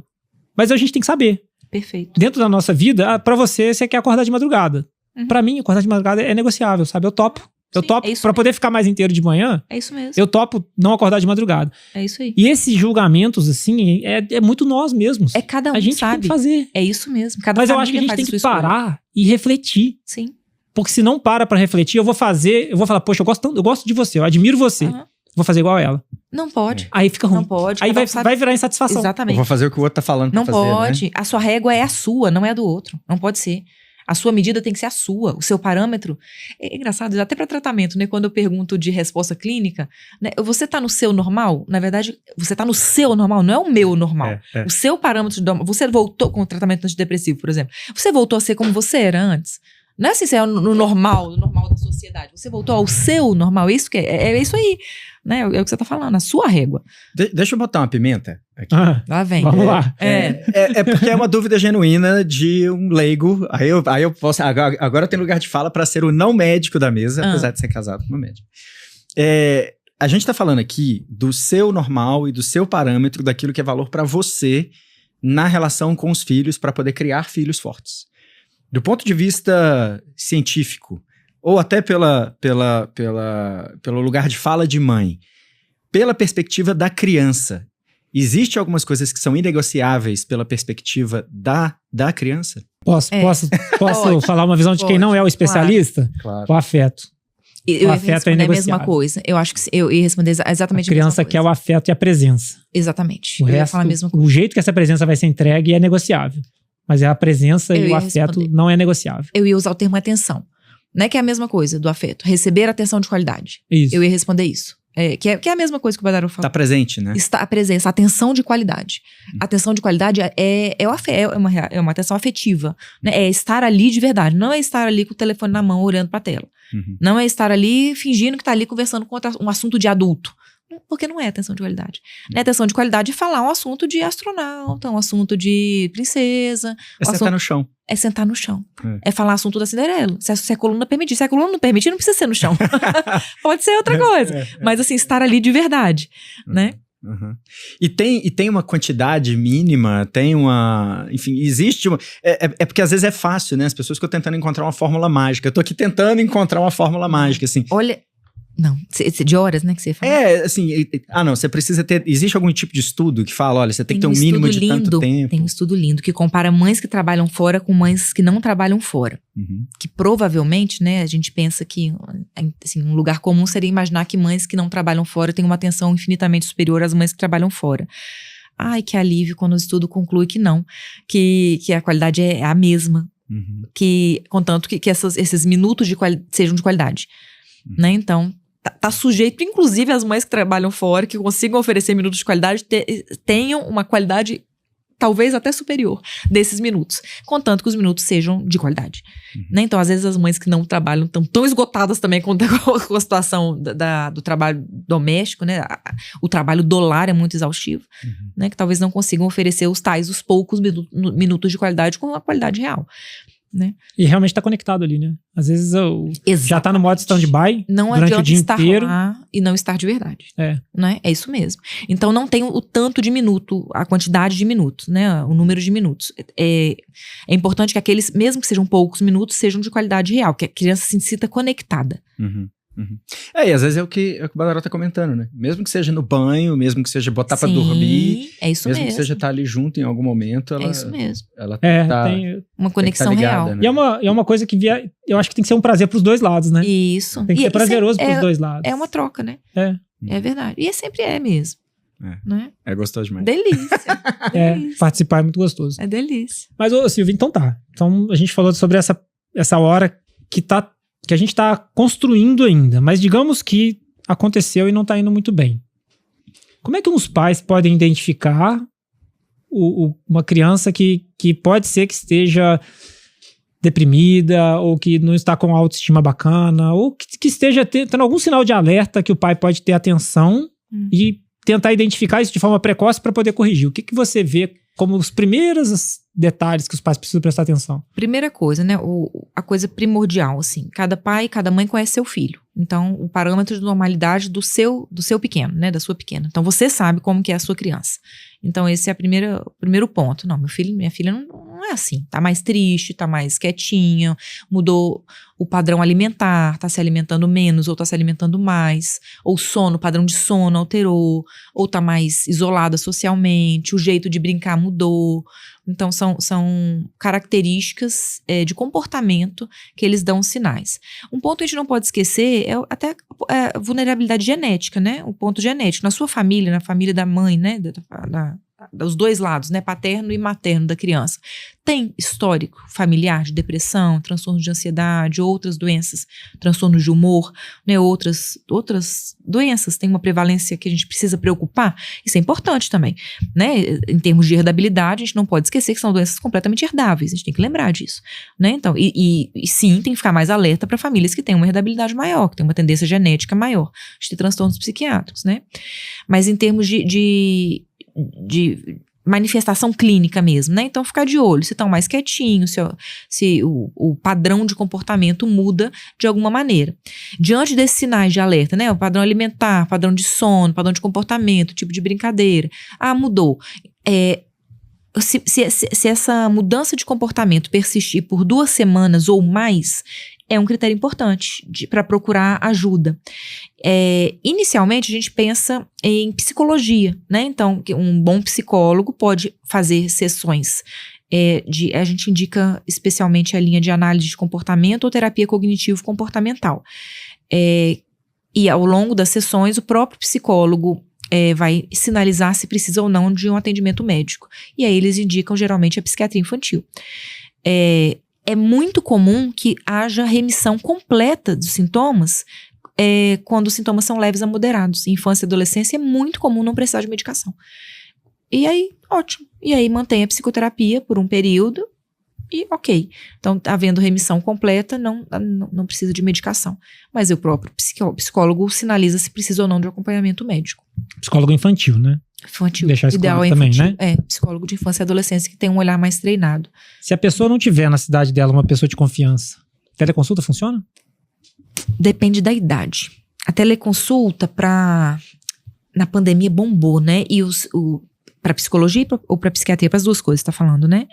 Mas a gente tem que saber.
Perfeito.
Dentro da nossa vida, pra você quer acordar de madrugada. Pra mim, acordar de madrugada é negociável, sabe? Eu topo. Eu topo, pra poder ficar mais inteiro de manhã,
é isso mesmo.
Eu topo não acordar de madrugada.
É isso aí.
E esses julgamentos, assim, é muito nós mesmos.
É cada um,
a gente
sabe.
Tem que fazer.
É isso mesmo. Cada
Mas eu acho que a gente tem que parar e refletir.
Sim.
Porque se não pra refletir, eu vou falar, poxa, eu gosto de você, eu admiro você. Vou fazer igual a ela.
Não pode.
Aí fica ruim.
Não pode.
Aí vai virar insatisfação.
Exatamente.
Eu vou fazer o que o outro tá falando pra
fazer, Não pode. Né? A sua régua é a sua, não é a do outro. Não pode ser. A sua medida tem que ser a sua, o seu parâmetro. É engraçado, até para tratamento, né? Quando eu pergunto de resposta clínica, né? Você tá no seu normal? Na verdade, você tá no seu normal, não é o meu normal. O seu parâmetro, você voltou com o tratamento antidepressivo, por exemplo. Você voltou a ser como você era antes? Não é assim, você é no normal da sociedade. Você voltou ao seu normal, isso que é isso aí, né? É o que você tá falando, a sua régua.
Deixa eu botar uma pimenta aqui.
Lá vem.
Vamos lá.
É porque é uma dúvida genuína de um leigo. Aí eu posso. Agora tem lugar de fala para ser o não médico da mesa, apesar de ser casado com uma médica. A gente tá falando aqui do seu normal e do seu parâmetro, daquilo que é valor para você na relação com os filhos, para poder criar filhos fortes. Do ponto de vista científico, ou até pelo lugar de fala de mãe, pela perspectiva da criança, existe algumas coisas que são inegociáveis pela perspectiva da criança?
Posso falar uma visão de quem não é o especialista?
Claro.
O afeto.
Eu
o
ia
afeto é
responder a mesma
inegociável.
coisa. Eu acho que eu ia responder exatamente
A criança quer o afeto e a presença.
Exatamente.
O
Eu ia
resto,
falar a mesma coisa.
o jeito que essa presença vai ser entregue é negociável. Mas a presença
Eu
e o
ia
afeto
responder.
não é negociável.
Eu ia usar o termo atenção. Né? Que é a mesma coisa do afeto. Receber atenção de qualidade.
Isso.
Eu ia responder isso. Que é a mesma coisa que o Badaró falou.
Tá presente, né?
Está a presença, atenção de qualidade. Atenção de qualidade é uma atenção afetiva. Né? É estar ali de verdade. Não é estar ali com o telefone na mão, olhando para a tela.
Uhum.
Não é estar ali fingindo que está ali conversando com um assunto de adulto. Porque não é atenção de qualidade. Né? Atenção de qualidade é falar um assunto de astronauta, um assunto de princesa.
É sentar no chão.
É sentar no chão. É falar assunto da Cinderela. Se a coluna permitir. Se a coluna não permitir, não precisa ser no chão. Pode ser outra coisa. Mas assim, estar ali de verdade. Né?
Uhum. E tem uma quantidade mínima, tem uma... Enfim, existe uma... É porque às vezes é fácil, né? As pessoas ficam tentando encontrar uma fórmula mágica. Eu tô aqui tentando encontrar uma fórmula mágica, assim.
Olha... Não, de horas, né, que você fala.
Assim... não, você precisa ter... Existe algum tipo de estudo que fala, olha, você tem que ter um mínimo de tanto tempo?
Tem um estudo lindo que compara mães que trabalham fora com mães que não trabalham fora.
Uhum.
Que provavelmente, né, a gente pensa que assim, um lugar comum seria imaginar que mães que não trabalham fora têm uma atenção infinitamente superior às mães que trabalham fora. Ai, que alívio quando o estudo conclui que não, que a qualidade é a mesma, contanto que esses minutos sejam de qualidade. Né? Então, tá sujeito, inclusive, as mães que trabalham fora, que consigam oferecer minutos de qualidade, tenham uma qualidade talvez até superior desses minutos, contanto que os minutos sejam de qualidade. Né? Então, às vezes, as mães que não trabalham estão tão esgotadas também com a situação do trabalho doméstico, né? O trabalho do lar é muito exaustivo, né? Que talvez não consigam oferecer os poucos minutos de qualidade com a qualidade real. Né?
E realmente tá conectado ali, né? Às vezes já tá no modo stand-by
não
durante o dia
estar
inteiro.
Lá e não estar de verdade. Né? É isso mesmo. Então não tem o tanto de minuto, a quantidade de minutos, né? O número de minutos. É importante que aqueles, mesmo que sejam poucos minutos, sejam de qualidade real, que a criança se sinta conectada.
E às vezes é o que o Badaró tá comentando, né? Mesmo que seja no banho, mesmo que seja botar pra dormir,
é isso
mesmo
mesmo.
que seja estar ali junto em algum momento, ela,
é isso mesmo.
Ela tá,
tem
uma conexão
ligada,
real.
né?
E é uma coisa que eu acho que tem que ser um prazer pros dois lados, né?
Isso.
Tem que ser prazeroso pros dois lados.
É uma troca, né? É verdade. E sempre é mesmo. Né?
É gostoso demais.
Delícia.
Participar é muito gostoso.
É delícia.
Mas, Silvio, então tá. Então a gente falou sobre essa hora que a gente tá construindo ainda, mas digamos que aconteceu e não tá indo muito bem. Como é que uns pais podem identificar uma criança que pode ser que esteja deprimida, ou que não está com autoestima bacana, ou que esteja tendo algum sinal de alerta que o pai pode ter atenção e tentar identificar isso de forma precoce para poder corrigir? O que você vê como os primeiros detalhes que os pais precisam prestar atenção?
Primeira coisa, né? A coisa primordial, assim. Cada pai e cada mãe conhece seu filho. Então, o parâmetro de normalidade do seu pequeno, né? Da sua pequena. Então, você sabe como que é a sua criança. Então, esse é o primeiro ponto. Não, minha filha não é assim. Tá mais triste, tá mais quietinha, mudou o padrão alimentar, tá se alimentando menos ou tá se alimentando mais, ou o padrão de sono alterou, ou tá mais isolada socialmente, o jeito de brincar mudou. Então, são características de comportamento que eles dão sinais. Um ponto que a gente não pode esquecer é até a vulnerabilidade genética, né? O ponto genético. Na sua família, na família da mãe, né? os dois lados, né, paterno e materno da criança, tem histórico familiar de depressão, transtorno de ansiedade, outras doenças, transtorno de humor, né, outras doenças, tem uma prevalência que a gente precisa preocupar, isso é importante também, né, em termos de herdabilidade, a gente não pode esquecer que são doenças completamente herdáveis, a gente tem que lembrar disso, né, então, e sim, tem que ficar mais alerta para famílias que têm uma herdabilidade maior, que têm uma tendência genética maior, de ter transtornos psiquiátricos, né, mas em termos de manifestação clínica mesmo, né? Então, ficar de olho se estão mais quietinhos, se o padrão de comportamento muda de alguma maneira. Diante desses sinais de alerta, né? O padrão alimentar, padrão de sono, padrão de comportamento, tipo de brincadeira. Ah, mudou. Se essa mudança de comportamento persistir por 2 semanas ou mais, é um critério importante para procurar ajuda. Inicialmente, a gente pensa em psicologia, né? Então, um bom psicólogo pode fazer sessões a gente indica especialmente a linha de análise de comportamento ou terapia cognitivo-comportamental. E ao longo das sessões, o próprio psicólogo vai sinalizar se precisa ou não de um atendimento médico. E aí eles indicam geralmente a psiquiatria infantil. É muito comum que haja remissão completa dos sintomas quando os sintomas são leves a moderados. Em infância e adolescência é muito comum não precisar de medicação. E aí, ótimo. E aí mantém a psicoterapia por um período e ok. Então, havendo remissão completa, não precisa de medicação. Mas o próprio psicólogo sinaliza se precisa ou não de acompanhamento médico.
Psicólogo infantil, né?
Infantil.
Deixar isso
Ideal
claro
é
também,
infantil.
né?
Psicólogo de infância e adolescência que tem um olhar mais treinado.
Se a pessoa não tiver na cidade dela uma pessoa de confiança, teleconsulta funciona?
Depende da idade. A teleconsulta na pandemia bombou, né? E para psicologia ou para psiquiatria, para as duas coisas, tá falando, né?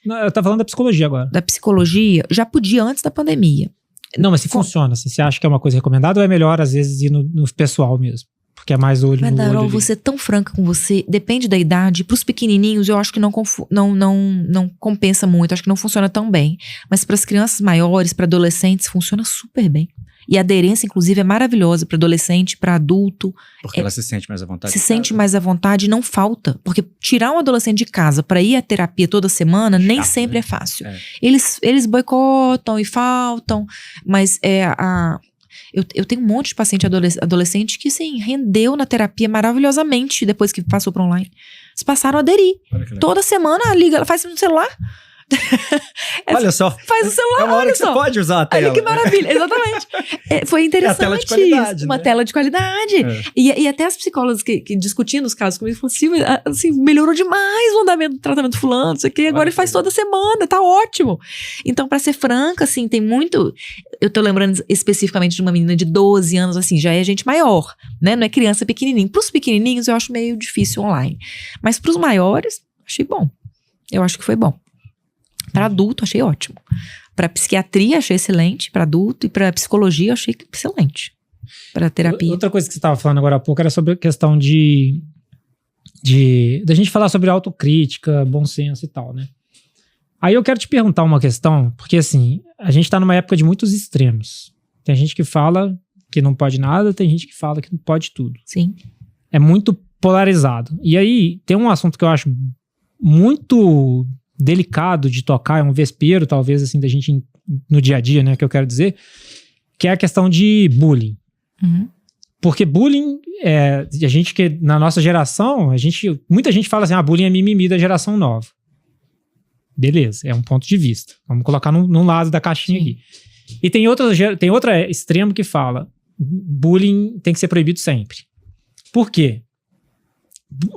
Eu tava falando da psicologia agora.
Da psicologia, já podia antes da pandemia.
Não, mas se funciona, assim, você acha que é uma coisa recomendada ou é melhor, às vezes, ir no pessoal mesmo? Porque é mais olho no olho.
Carol, vou ser tão franca com você, depende da idade. Para os pequenininhos, eu acho que não compensa muito, acho que não funciona tão bem. Mas para as crianças maiores, para adolescentes, funciona super bem. E a aderência, inclusive, é maravilhosa para adolescente, para adulto.
Porque ela se sente mais à vontade.
Se sente mais à vontade e não falta. Porque tirar um adolescente de casa para ir à terapia toda semana nem sempre é fácil. Eles boicotam e faltam, mas eu tenho um monte de paciente adolescente que, sim, rendeu na terapia maravilhosamente depois que passou para online. Eles passaram a aderir. Toda semana liga, ela faz no celular.
Olha só.
Faz no celular,
é uma hora
olha
que
só.
você pode usar a tela.
Olha que maravilha, exatamente. Foi interessante
tela de qualidade,
uma
né?
tela de qualidade. E até as psicólogas que discutindo os casos comigo falaram assim, melhorou demais o andamento do tratamento fulano, isso aqui, agora ele faz toda semana, tá ótimo. Então, pra ser franca, assim, tem muito... Eu tô lembrando especificamente de uma menina de 12 anos, assim, já é gente maior, né? Não é criança pequenininha. Pros pequenininhos, eu acho meio difícil online. Mas pros maiores, achei bom. Eu acho que foi bom. Para adulto, achei ótimo. Para psiquiatria, achei excelente. Para adulto e para psicologia, achei excelente. Para terapia.
Outra coisa que você estava falando agora há pouco era sobre a questão da gente falar sobre autocrítica, bom senso e tal, né? Aí eu quero te perguntar uma questão, porque assim, a gente está numa época de muitos extremos. Tem gente que fala que não pode nada, tem gente que fala que não pode tudo.
Sim.
É muito polarizado. E aí, tem um assunto que eu acho muito delicado de tocar, é um vespeiro, talvez, assim, da gente no dia a dia, né, que eu quero dizer, que é a questão de bullying.
Uhum.
Porque bullying, a gente que, na nossa geração, muita gente fala assim, bullying é mimimi da geração nova. Beleza, é um ponto de vista. Vamos colocar num lado da caixinha aqui. E tem outro extremo que fala, bullying tem que ser proibido sempre. Por quê?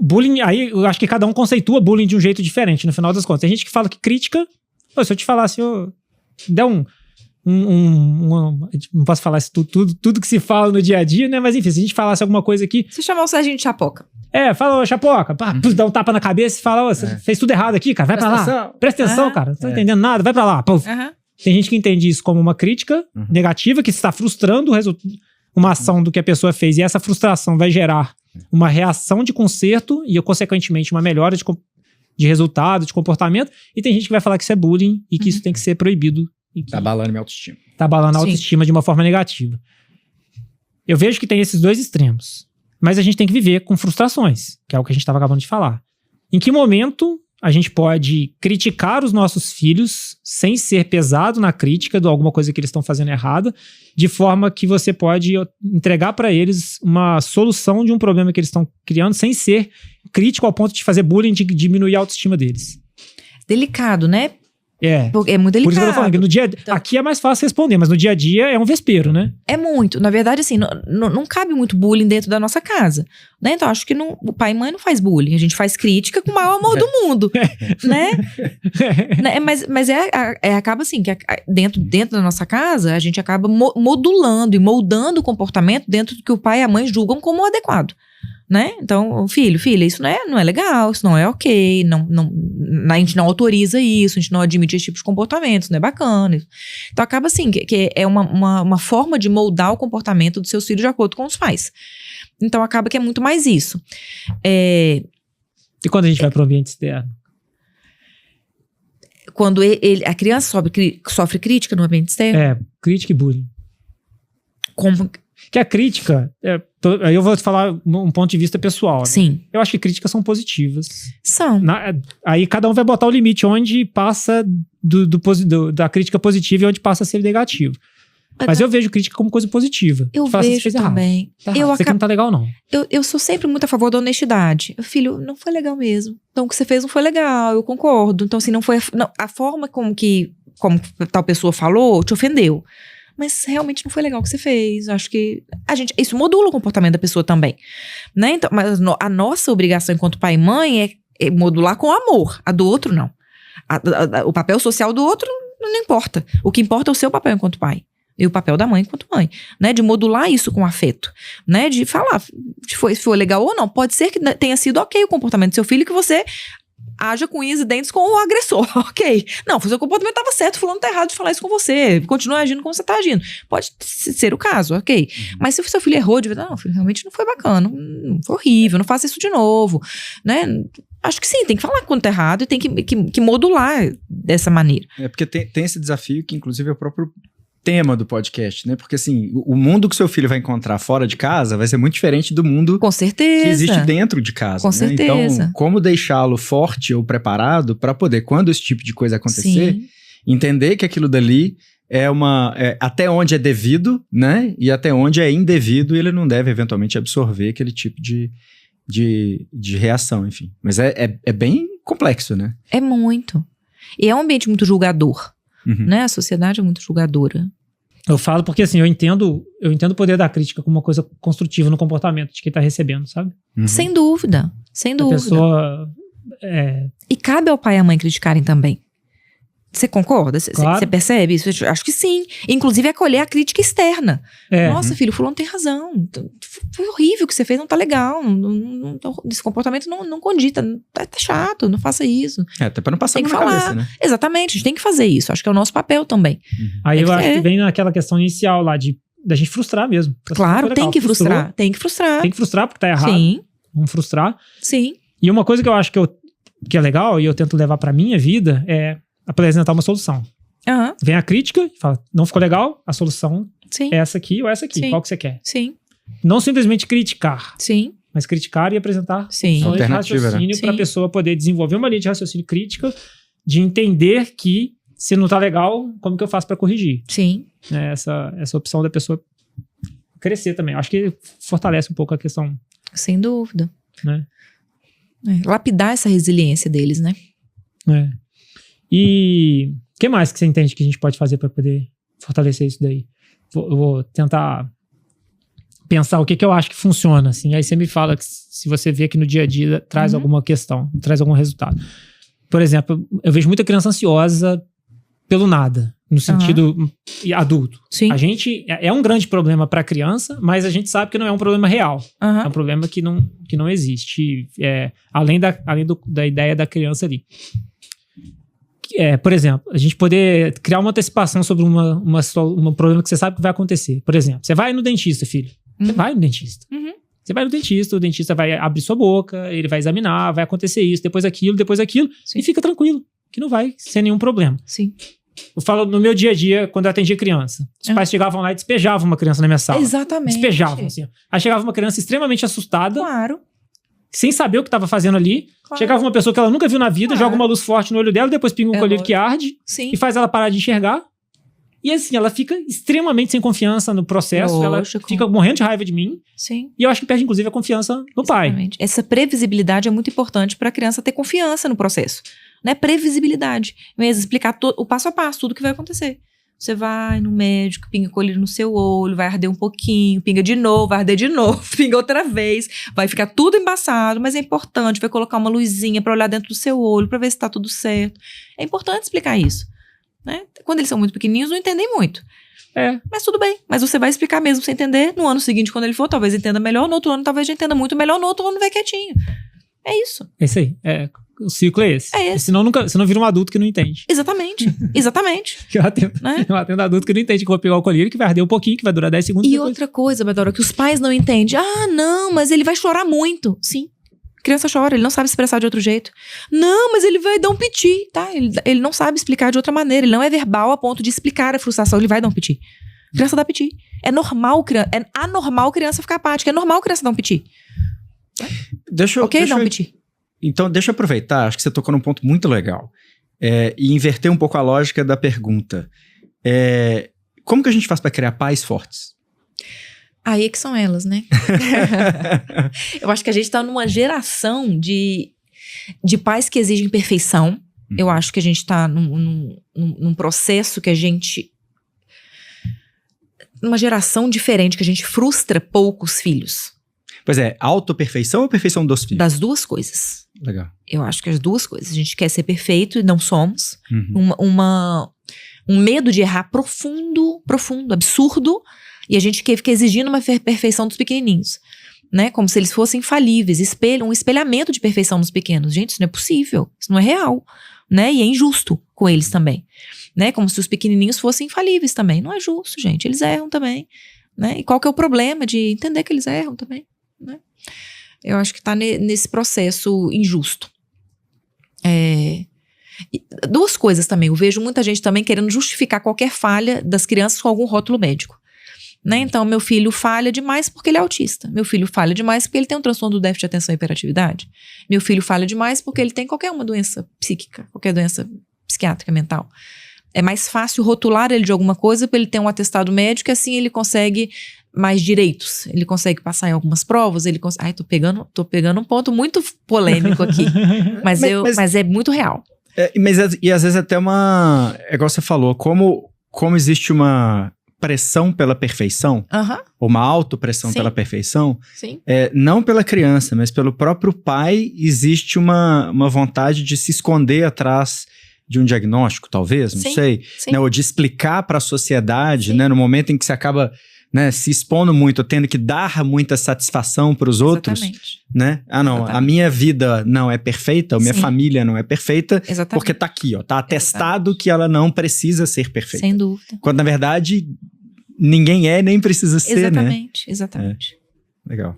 Bullying, aí eu acho que cada um conceitua bullying de um jeito diferente, no final das contas. Tem gente que fala que crítica... se eu te falasse, der não posso falar isso tudo que se fala no dia a dia, né? Mas enfim, se a gente falasse alguma coisa aqui...
Você chamar o Serginho de Chapoca.
Fala, Chapoca, dá um tapa na cabeça e fala, você fez tudo errado aqui, cara, vai pra lá. Presta atenção, cara, não tá entendendo nada, vai pra lá. Tem gente que entende isso como uma crítica negativa, que está frustrando uma ação do que a pessoa fez, e essa frustração vai gerar uma reação de conserto e, consequentemente, uma melhora de resultado, de comportamento. E tem gente que vai falar que isso é bullying e que isso tem que ser proibido.
Tá abalando minha autoestima.
Tá abalando a autoestima de uma forma negativa. Eu vejo que tem esses dois extremos. Mas a gente tem que viver com frustrações, que é o que a gente estava acabando de falar. Em que momento a gente pode criticar os nossos filhos sem ser pesado na crítica de alguma coisa que eles estão fazendo errada, de forma que você pode entregar para eles uma solução de um problema que eles estão criando sem ser crítico ao ponto de fazer bullying, de diminuir a autoestima deles.
Delicado, né?
É.
É muito delicado.
Por isso que eu tô falando que no dia, aqui é mais fácil responder, mas no dia a dia é um vespeiro, né?
É muito. Na verdade, assim, não cabe muito bullying dentro da nossa casa. Né? Então, acho que o pai e mãe não faz bullying. A gente faz crítica com o maior amor do mundo. Né? Mas acaba assim, que dentro da nossa casa, a gente acaba modulando e moldando o comportamento dentro do que o pai e a mãe julgam como adequado. Né? Então, filho, filha, isso não é legal, isso não é ok, a gente não autoriza isso, a gente não admite esse tipo de comportamento, isso não é bacana. Então, acaba assim, que é uma forma de moldar o comportamento dos seus filhos de acordo com os pais. Então, acaba que é muito mais isso.
E quando a gente vai para o ambiente externo?
Quando a criança sofre crítica no ambiente externo?
Crítica e bullying.
Como...
Que a crítica, aí eu vou te falar um ponto de vista pessoal. Né?
Sim.
Eu acho que críticas são positivas.
São.
Aí cada um vai botar o limite onde passa da crítica positiva e onde passa a ser negativo. Mas eu vejo crítica como coisa positiva.
Eu vejo também.
Tá errado. Isso aqui não tá legal, não.
Eu sou sempre muito a favor da honestidade. Filho, não foi legal mesmo. Então, o que você fez não foi legal, eu concordo. Então, assim, não foi... a forma como tal pessoa falou te ofendeu. Mas realmente não foi legal o que você fez. Acho que isso modula o comportamento da pessoa também. Né? Então, mas a nossa obrigação enquanto pai e mãe é modular com amor. A do outro, não. O papel social do outro não importa. O que importa é o seu papel enquanto pai. E o papel da mãe enquanto mãe. Né? De modular isso com afeto. Né? De falar se foi legal ou não. Pode ser que tenha sido ok o comportamento do seu filho, que você... haja com unhas e dentes com o agressor, ok. Não, o seu comportamento estava certo, fulano tá errado de falar isso com você. Continua agindo como você tá agindo. Pode ser o caso, ok. Mas se o seu filho errou de verdade, não, filho, realmente não foi bacana, foi horrível, não faça isso de novo, né? Acho que sim, tem que falar quando tá errado e tem que modular dessa maneira.
Porque tem esse desafio que inclusive é o próprio tema do podcast, né? Porque assim, o mundo que seu filho vai encontrar fora de casa vai ser muito diferente do mundo
com certeza.
Que existe dentro de casa.
Com certeza.
Então, como deixá-lo forte ou preparado para poder, quando esse tipo de coisa acontecer, entender que aquilo dali é até onde é devido, né? E até onde é indevido e ele não deve eventualmente absorver aquele tipo de reação, enfim. Mas é bem complexo, né?
É muito. E é um ambiente muito julgador. Né? A sociedade é muito julgadora.
Eu falo porque, assim, eu entendo o poder da crítica como uma coisa construtiva no comportamento de quem tá recebendo, sabe?
Sem dúvida, sem dúvida.
A pessoa...
E cabe ao pai e à mãe criticarem também. Você concorda? Você
Claro.
Esse isso? Acho que sim. Inclusive, acolher a crítica externa. Nossa, filho, fulano tem razão. Foi horrível o que você fez, não tá legal. Esse comportamento não condita. Tá chato, não faça isso.
Até pra não passar
Tem que
na
falar.
cabeça, né?
Exatamente, a gente tem que fazer isso. Acho que é o nosso papel também.
Aí eu acho que vem naquela questão inicial lá da gente frustrar mesmo.
Claro, tem que frustrar. Tem que frustrar.
Tem que frustrar porque tá errado.
Sim.
Vamos frustrar.
Sim.
E uma coisa que eu acho que é legal e eu tento levar pra minha vida é apresentar uma solução.
Uhum.
Vem a crítica e fala, não ficou legal, a solução
Sim.
é essa aqui ou essa aqui,
Sim.
qual que você quer?
Sim.
Não simplesmente criticar,
Sim.
mas criticar e apresentar
Sim.
soluções de
Alternativa,
raciocínio
né?
para a pessoa poder desenvolver uma linha de raciocínio crítica, de entender que se não tá legal, como que eu faço para corrigir?
Sim.
Essa opção da pessoa crescer também. Acho que fortalece um pouco a questão.
Sem dúvida.
Né?
Lapidar essa resiliência deles, né?
E o que mais que você entende que a gente pode fazer para poder fortalecer isso daí? Eu vou tentar pensar o que eu acho que funciona, assim. Aí você me fala que se você vê que no dia a dia traz alguma questão, traz algum resultado. Por exemplo, eu vejo muita criança ansiosa pelo nada, no sentido adulto.
Sim.
A gente é um grande problema para a criança, mas a gente sabe que não é um problema real. É um problema que não existe, além da ideia da criança ali. Por exemplo, a gente poder criar uma antecipação sobre um problema que você sabe que vai acontecer. Por exemplo, você vai no dentista, filho. Você vai no dentista. Você vai no dentista, o dentista vai abrir sua boca, ele vai examinar, vai acontecer isso, depois aquilo,
Sim.
e fica tranquilo, que não vai ser nenhum problema.
Sim.
Eu falo no meu dia a dia, quando eu atendia criança. Os pais chegavam lá e despejavam uma criança na minha sala.
Exatamente.
Despejavam, assim. Aí chegava uma criança extremamente assustada.
Claro.
sem saber o que estava fazendo ali.
Claro.
Chegava uma pessoa que ela nunca viu na vida,
Claro.
joga uma luz forte no olho dela, depois pinga um colírio que arde
Sim.
e faz ela parar de enxergar. E assim, ela fica extremamente sem confiança no processo, ela fica morrendo de raiva de mim.
Sim.
E eu acho que perde, inclusive, a confiança no pai.
Exatamente. Essa previsibilidade é muito importante para a criança ter confiança no processo. Né? Previsibilidade. Mesmo explicar o passo a passo, tudo que vai acontecer. Você vai no médico, pinga colírio no seu olho, vai arder um pouquinho, pinga de novo, vai arder de novo, pinga outra vez, vai ficar tudo embaçado, mas é importante, vai colocar uma luzinha para olhar dentro do seu olho, para ver se tá tudo certo. É importante explicar isso. Né? Quando eles são muito pequenininhos, não entendem muito. Mas tudo bem. Mas você vai explicar mesmo sem entender. No ano seguinte, quando ele for, talvez entenda melhor. No outro ano, talvez já entenda muito melhor. No outro ano, vai quietinho. É isso.
É isso aí. O ciclo é esse.
É esse.
Senão você não vira um adulto que não entende.
Exatamente. Exatamente.
Eu atendo adulto que não entende que eu vou pegar o colírio, que vai arder um pouquinho, que vai durar 10 segundos.
E
depois.
outra coisa, Badora, que os pais não entendem. Ah, não, mas ele vai chorar muito. Sim. Criança chora, ele não sabe se expressar de outro jeito. Não, mas ele vai dar um piti, tá? Ele não sabe explicar de outra maneira. Ele não é verbal a ponto de explicar a frustração. Ele vai dar um piti. Criança dá piti. É anormal criança ficar apática. É normal criança dar um piti. Dá um piti.
Então, deixa eu aproveitar. Acho que você tocou num ponto muito legal. E inverter um pouco a lógica da pergunta. Como que a gente faz para criar pais fortes?
Aí é que são elas, né? Eu acho que a gente tá numa geração de pais que exigem perfeição. Eu acho que a gente tá num processo que a gente... Uma geração diferente, que a gente frustra poucos filhos.
Pois é, autoperfeição ou perfeição dos filhos?
Das duas coisas.
Legal.
Eu acho que as duas coisas. A gente quer ser perfeito e não somos. Um medo de errar profundo, absurdo. E a gente fica exigindo uma perfeição dos pequenininhos, né? Como se eles fossem infalíveis, um espelhamento de perfeição nos pequenos. Gente, isso não é possível, isso não é real, né? E é injusto com eles também, né? Como se os pequenininhos fossem infalíveis também. Não é justo, gente, eles erram também, né? E qual que é o problema de entender que eles erram também, né? Eu acho que tá nesse processo injusto. Duas coisas também, eu vejo muita gente também querendo justificar qualquer falha das crianças com algum rótulo médico. Né? Então, meu filho falha demais porque ele é autista. Meu filho falha demais porque ele tem um transtorno do déficit de atenção e hiperatividade. Meu filho falha demais porque ele tem qualquer uma doença psíquica, qualquer doença psiquiátrica mental. É mais fácil rotular ele de alguma coisa para ele ter um atestado médico e assim ele consegue mais direitos. Ele consegue passar em algumas provas, Ai, tô pegando um ponto muito polêmico aqui. Mas é muito real.
E às vezes até é igual você falou, como existe uma pressão pela perfeição, ou uma autopressão pela perfeição, não pela criança, mas pelo próprio pai, existe uma vontade de se esconder atrás de um diagnóstico, talvez, não sei, né, ou de explicar para a sociedade, né, no momento em que você acaba, né, se expondo muito, tendo que dar muita satisfação para os outros, né? A minha vida não é perfeita, a minha família não é perfeita, porque tá aqui, ó, tá atestado que ela não precisa ser perfeita.
Sem dúvida.
Quando, na verdade, ninguém nem precisa ser, né?
Exatamente.
Legal.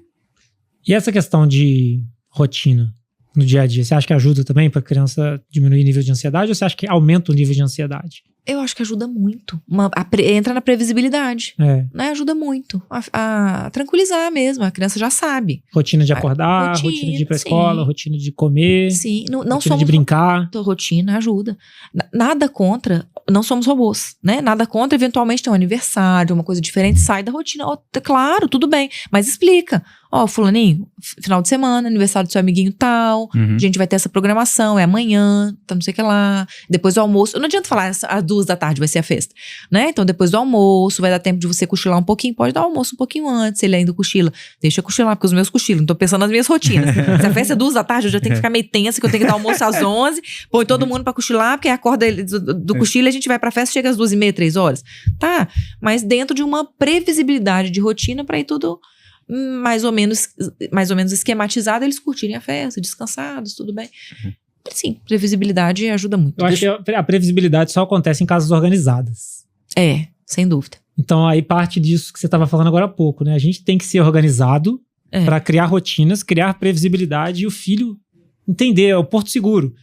E essa questão de rotina no dia a dia, você acha que ajuda também para a criança diminuir o nível de ansiedade ou você acha que aumenta o nível de ansiedade?
Eu acho que ajuda muito. Entra na previsibilidade. Né? Ajuda muito a tranquilizar mesmo. A criança já sabe.
Rotina de acordar, rotina de ir pra escola, rotina de comer.
Sim, não
rotina
somos
de brincar.
Rotina ajuda. Nada contra, não somos robôs, né? Nada contra, eventualmente tem um aniversário, uma coisa diferente, sai da rotina. Claro, tudo bem, mas explica. Fulaninho, final de semana, aniversário do seu amiguinho tal, a gente vai ter essa programação, é amanhã, tá não sei o que lá, depois do almoço. Não adianta falar, às 2h vai ser a festa, né? Então, depois do almoço, vai dar tempo de você cochilar um pouquinho, pode dar o almoço um pouquinho antes, se ele ainda cochila. Deixa eu cochilar, porque os meus cochilam, não tô pensando nas minhas rotinas. Se a festa é 2h, eu já tenho que ficar meio tensa, que eu tenho que dar almoço às 11, põe todo mundo pra cochilar, porque acorda do cochilo, a gente vai pra festa, chega às 2h30, 3h. Tá, mas dentro de uma previsibilidade de rotina pra ir tudo mais ou menos esquematizado, eles curtirem a festa, descansados, tudo bem. Sim, previsibilidade ajuda muito.
Eu acho que a previsibilidade só acontece em casas organizadas.
Sem dúvida.
Então aí parte disso que você estava falando agora há pouco, né? A gente tem que ser organizado para criar rotinas, criar previsibilidade e o filho entender, é o porto seguro.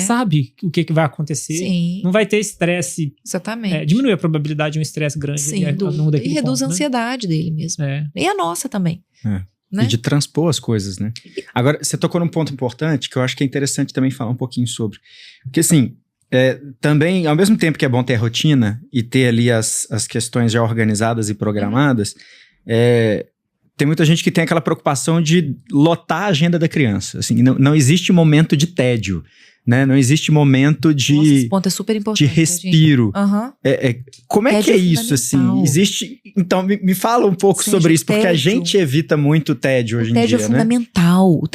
Sabe o que vai acontecer.
Sim.
Não vai ter estresse.
Exatamente.
Diminui a probabilidade de um estresse grande.
Sem dúvida. E reduz a ansiedade dele mesmo. E a nossa também. né?
E de transpor as coisas, né? Agora, você tocou num ponto importante que eu acho que é interessante também falar um pouquinho sobre. Porque, assim, também, ao mesmo tempo que é bom ter a rotina e ter ali as questões já organizadas e programadas, tem muita gente que tem aquela preocupação de lotar a agenda da criança. Assim, não existe momento de tédio, né? Não existe momento de,
Nossa, esse ponto é super importante,
de respiro.
Uhum.
Como é
Tédio
que é
é
isso, assim?
fundamental.
Existe... Então, me fala um pouco
Gente,
sobre isso, porque a
tédio-
gente evita muito o tédio hoje
O tédio
em dia,
é fundamental, o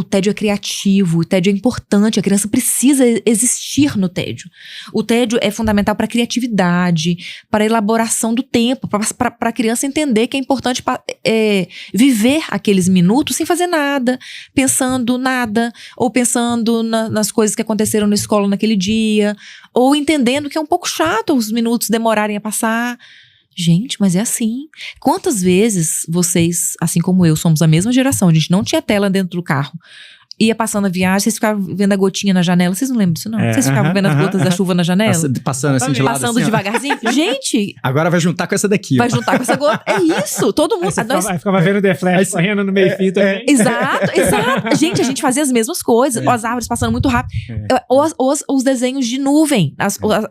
tédio é criativo, o tédio é importante, a criança precisa existir no tédio. O tédio é fundamental para a criatividade, para a elaboração do tempo, para a criança entender que é importante viver aqueles minutos sem fazer nada, pensando nada, ou pensando nas coisas que aconteceram na escola naquele dia, ou entendendo que é um pouco chato os minutos demorarem a passar. Gente, mas é assim. Quantas vezes vocês, assim como eu, somos a mesma geração, a gente não tinha tela dentro do carro, ia passando a viagem, vocês ficavam vendo a gotinha na janela, vocês não lembram disso não? Vocês ficavam vendo as gotas da chuva na janela?
Passando assim de lado.
Passando
assim, ó.
devagarzinho? Gente,
Agora vai juntar com essa daqui.
vai
ó.
juntar com essa gota. É isso, todo mundo.
Aí ficava vendo o The Flash correndo no meio-fio também.
Exato. Gente, a gente fazia as mesmas coisas. As árvores passando muito rápido. Os desenhos de nuvem.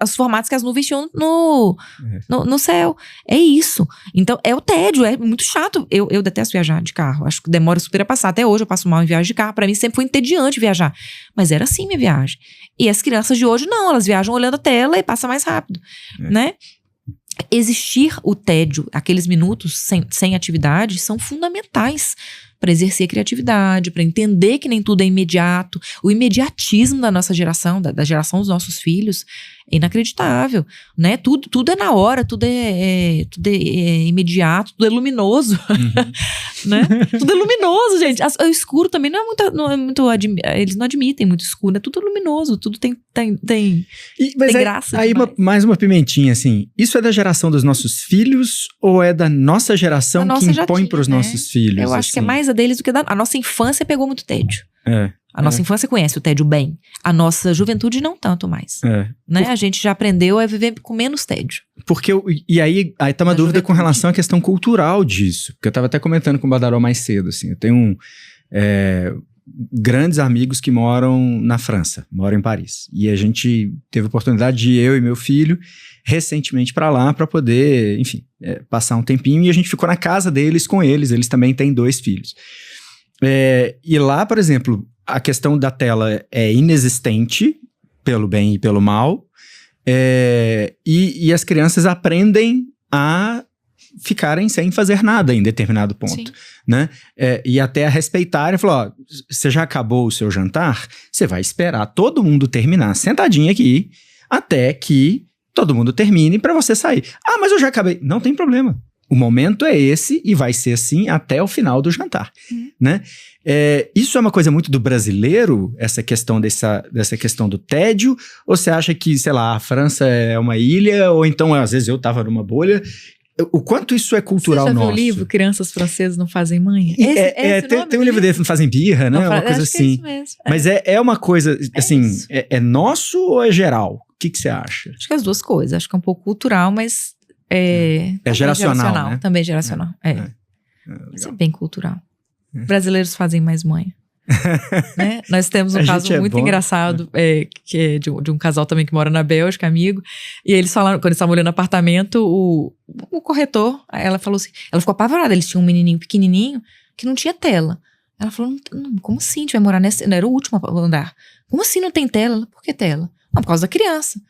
Os formatos que as nuvens tinham no céu. É isso. Então, é o tédio. É muito chato. Eu detesto viajar de carro. Acho que demora super a passar. Até hoje eu passo mal em viagem de carro. Pra mim sempre foi entediante viajar. Mas era assim minha viagem. E as crianças de hoje não. Elas viajam olhando a tela e passa mais rápido. Né? Existir o tédio, aqueles minutos sem atividade, são fundamentais para exercer criatividade, para entender que nem tudo é imediato. O imediatismo da nossa geração, da geração dos nossos filhos, é inacreditável, né? Tudo é na hora, tudo é imediato, tudo é luminoso, né? Tudo é luminoso, gente. O escuro também não é muito eles não admitem muito escuro, é tudo luminoso, tudo tem graça.
Aí mais uma pimentinha, assim. Isso é da geração dos nossos filhos ou é da nossa geração que impõe para os nossos filhos?
Eu acho que é mais a deles do que a nossa infância pegou muito tédio. A nossa infância conhece o tédio bem. A nossa juventude não tanto mais. Né? A gente já aprendeu a viver com menos tédio.
Porque, e aí tá uma dúvida com relação à questão cultural disso. Porque eu tava até comentando com o Badaró mais cedo, assim. Eu tenho grandes amigos que moram na França, moram em Paris. E a gente teve a oportunidade de eu e meu filho recentemente para lá para poder, enfim, passar um tempinho. E a gente ficou na casa deles com eles. Eles também têm 2 filhos. E lá, por exemplo, a questão da tela é inexistente, pelo bem e pelo mal, e as crianças aprendem a ficarem sem fazer nada em determinado ponto, né? E até a respeitarem, falar, ó, você já acabou o seu jantar? Você vai esperar todo mundo terminar sentadinho aqui, até que todo mundo termine para você sair. Ah, mas eu já acabei. Não tem problema. O momento é esse e vai ser assim até o final do jantar, né? Isso é uma coisa muito do brasileiro, essa questão dessa questão do tédio? Ou você acha que, sei lá, a França é uma ilha? Ou então, às vezes, eu tava numa bolha? O quanto isso é cultural nosso?
Você já viu o livro Crianças Francesas Não Fazem Mãe?
Tem um livro desse, Não Fazem Birra, né? Uma coisa assim.
É isso mesmo.
Mas é uma coisa, assim, nosso ou é geral? O que você acha?
Acho que é as duas coisas. Acho que é um pouco cultural, mas é
geracional, né?
Também é geracional. Mas é bem cultural. Brasileiros fazem mais mãe. Né? Nós temos um caso muito engraçado, que é de um casal também que mora na Bélgica, amigo. E eles falaram, quando eles estavam olhando apartamento, o corretor, ela falou assim, ela ficou apavorada, eles tinham um menininho pequenininho que não tinha tela. Ela falou, como assim a gente vai morar nesse... Não, era o último andar. Como assim não tem tela? Ela, por que tela? Não, por causa da criança.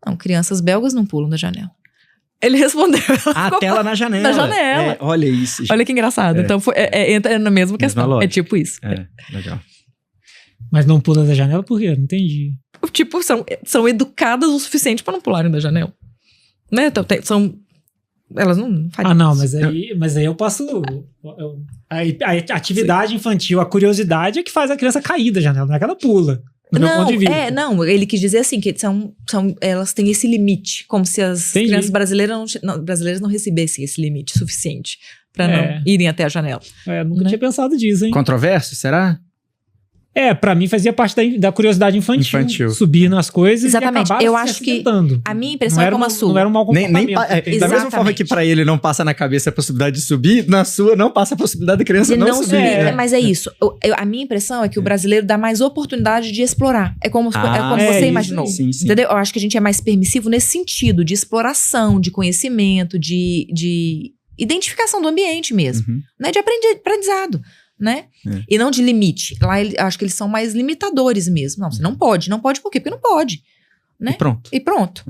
Não, crianças belgas não pulam da janela. Ele respondeu.
A tela na janela.
Na janela.
Olha isso. Gente.
Olha que engraçado. Então, entra na mesma questão.
Lógica.
É tipo isso.
Legal.
Mas não pula da janela por quê? Não entendi.
Tipo, são educadas o suficiente pra não pularem da janela. Né? Então, elas não fazem
não, mas aí eu posso... A atividade infantil, a curiosidade é que faz a criança cair da janela, não é que ela pula. No meu ponto de vista.
Ele quis dizer assim, que elas têm esse limite, como se as crianças brasileiras não recebessem esse limite suficiente pra não irem até a janela.
Nunca tinha pensado disso, hein?
Controverso, será?
Pra mim fazia parte da curiosidade infantil. Subir nas coisas
Exatamente.
e acabar
eu
se
acho que
acidentando.
a minha impressão é como a sua.
Não era um mau comportamento.
Da mesma forma que pra ele não passa na cabeça a possibilidade de subir, na sua não passa a possibilidade da criança não subir.
Mas é isso. A minha impressão é que o brasileiro dá mais oportunidade de explorar. É como você imaginou.
Sim.
Entendeu? Eu acho que a gente é mais permissivo nesse sentido, de exploração, de conhecimento, de identificação do ambiente mesmo. Né? De aprendizado. Né? E não de limite. Lá acho que eles são mais limitadores mesmo. Não, você não pode. Não pode por quê? Porque não pode. Né?
E pronto.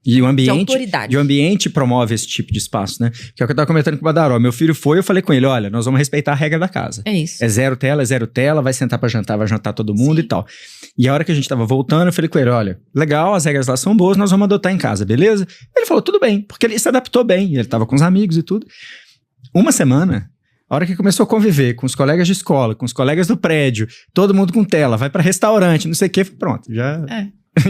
E o ambiente promove esse tipo de espaço, né? Que é o que eu tava comentando com o Badaró. Meu filho eu falei com ele, olha, nós vamos respeitar a regra da casa.
É isso.
É zero tela, vai sentar pra jantar, vai jantar todo mundo e tal. E a hora que a gente tava voltando, eu falei com ele, olha, legal, as regras lá são boas, nós vamos adotar em casa, beleza? Ele falou, tudo bem, porque ele se adaptou bem, ele tava com os amigos e tudo. Uma semana, a hora que começou a conviver com os colegas de escola, com os colegas do prédio, todo mundo com tela, vai pra restaurante, não sei o quê, pronto,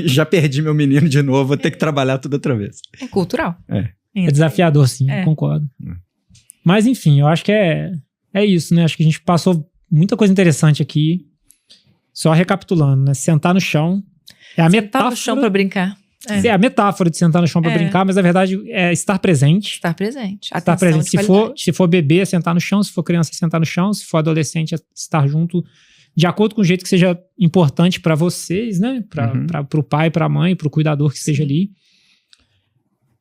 já perdi meu menino de novo, vou ter que trabalhar tudo outra vez.
É cultural.
É desafiador, sim, concordo. Mas enfim, eu acho que é isso, né? Acho que a gente passou muita coisa interessante aqui. Só recapitulando, né? Sentar no chão. É a metáfora.
Sentar no chão pra brincar.
É a metáfora de sentar no chão pra brincar, mas na verdade é estar presente.
Estar presente.
Estar presente. Se for bebê, é sentar no chão. Se for criança, é sentar no chão. Se for adolescente, é estar junto de acordo com o jeito que seja importante pra vocês, né? Pro pai, pra mãe, pro cuidador que esteja ali.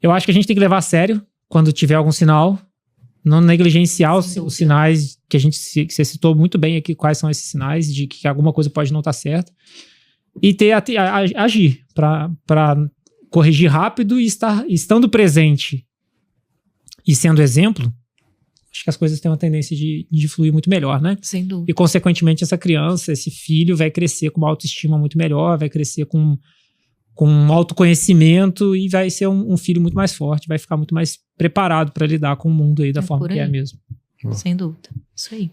Eu acho que a gente tem que levar a sério quando tiver algum sinal. Não negligenciar os sinais que que você citou muito bem aqui, quais são esses sinais de que alguma coisa pode não estar certa. E agir para corrigir rápido e estando presente e sendo exemplo, acho que as coisas têm uma tendência de fluir muito melhor, né?
Sem dúvida.
E, consequentemente, essa criança, esse filho vai crescer com uma autoestima muito melhor, vai crescer com autoconhecimento e vai ser um filho muito mais forte, vai ficar muito mais preparado para lidar com o mundo aí da forma que é mesmo.
Sem dúvida. Isso aí.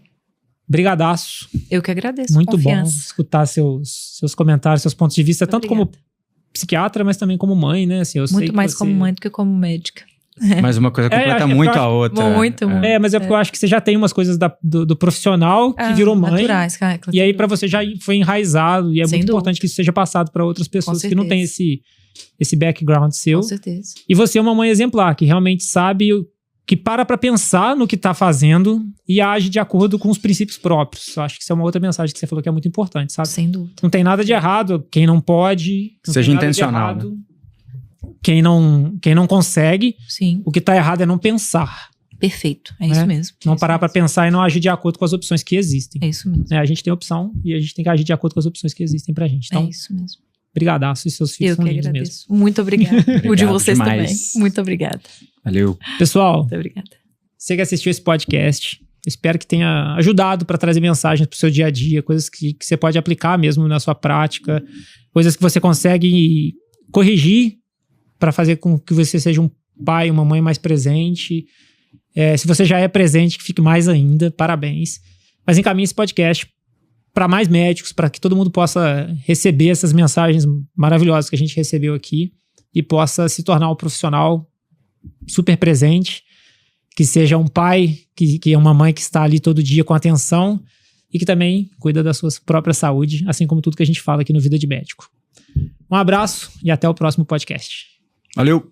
Brigadaço.
Eu que agradeço.
Muito bom escutar seus comentários, seus pontos de vista, tanto como psiquiatra, mas também como mãe, né? Assim,
muito mais como mãe do que como médica.
Mas uma coisa completa muito a outra.
Muito.
Mas é porque eu acho que você já tem umas coisas do profissional que virou mãe.
Naturais,
e aí pra você já foi enraizado. E é muito importante que isso seja passado pra outras pessoas que não têm esse background seu.
Com certeza.
E você é uma mãe exemplar, que realmente sabe, que para pensar no que tá fazendo e age de acordo com os princípios próprios. Eu acho que isso é uma outra mensagem que você falou que é muito importante, sabe?
Sem dúvida.
Não tem nada de errado. Quem não pode...
Seja intencional, né?
Quem não consegue,
sim.
O que tá errado é não pensar.
Perfeito, é isso mesmo.
Não parar pra pensar e não agir de acordo com as opções que existem.
É isso mesmo.
A gente tem opção e a gente tem que agir de acordo com as opções que existem pra gente. Então,
é isso mesmo.
Brigadaço, e seus filhos são lindos mesmo. Eu que agradeço.
Muito obrigada. O de vocês
demais.
Também. Muito obrigada.
Valeu.
Pessoal,
muito obrigada.
Você que assistiu esse podcast, espero que tenha ajudado para trazer mensagens pro seu dia a dia, coisas que você pode aplicar mesmo na sua prática, coisas que você consegue corrigir para fazer com que você seja um pai, uma mãe mais presente. Se você já é presente, que fique mais ainda, parabéns. Mas encaminhe esse podcast para mais médicos, para que todo mundo possa receber essas mensagens maravilhosas que a gente recebeu aqui e possa se tornar um profissional super presente, que seja um pai, que é uma mãe que está ali todo dia com atenção e que também cuida da sua própria saúde, assim como tudo que a gente fala aqui no Vida de Médico. Um abraço e até o próximo podcast.
Valeu!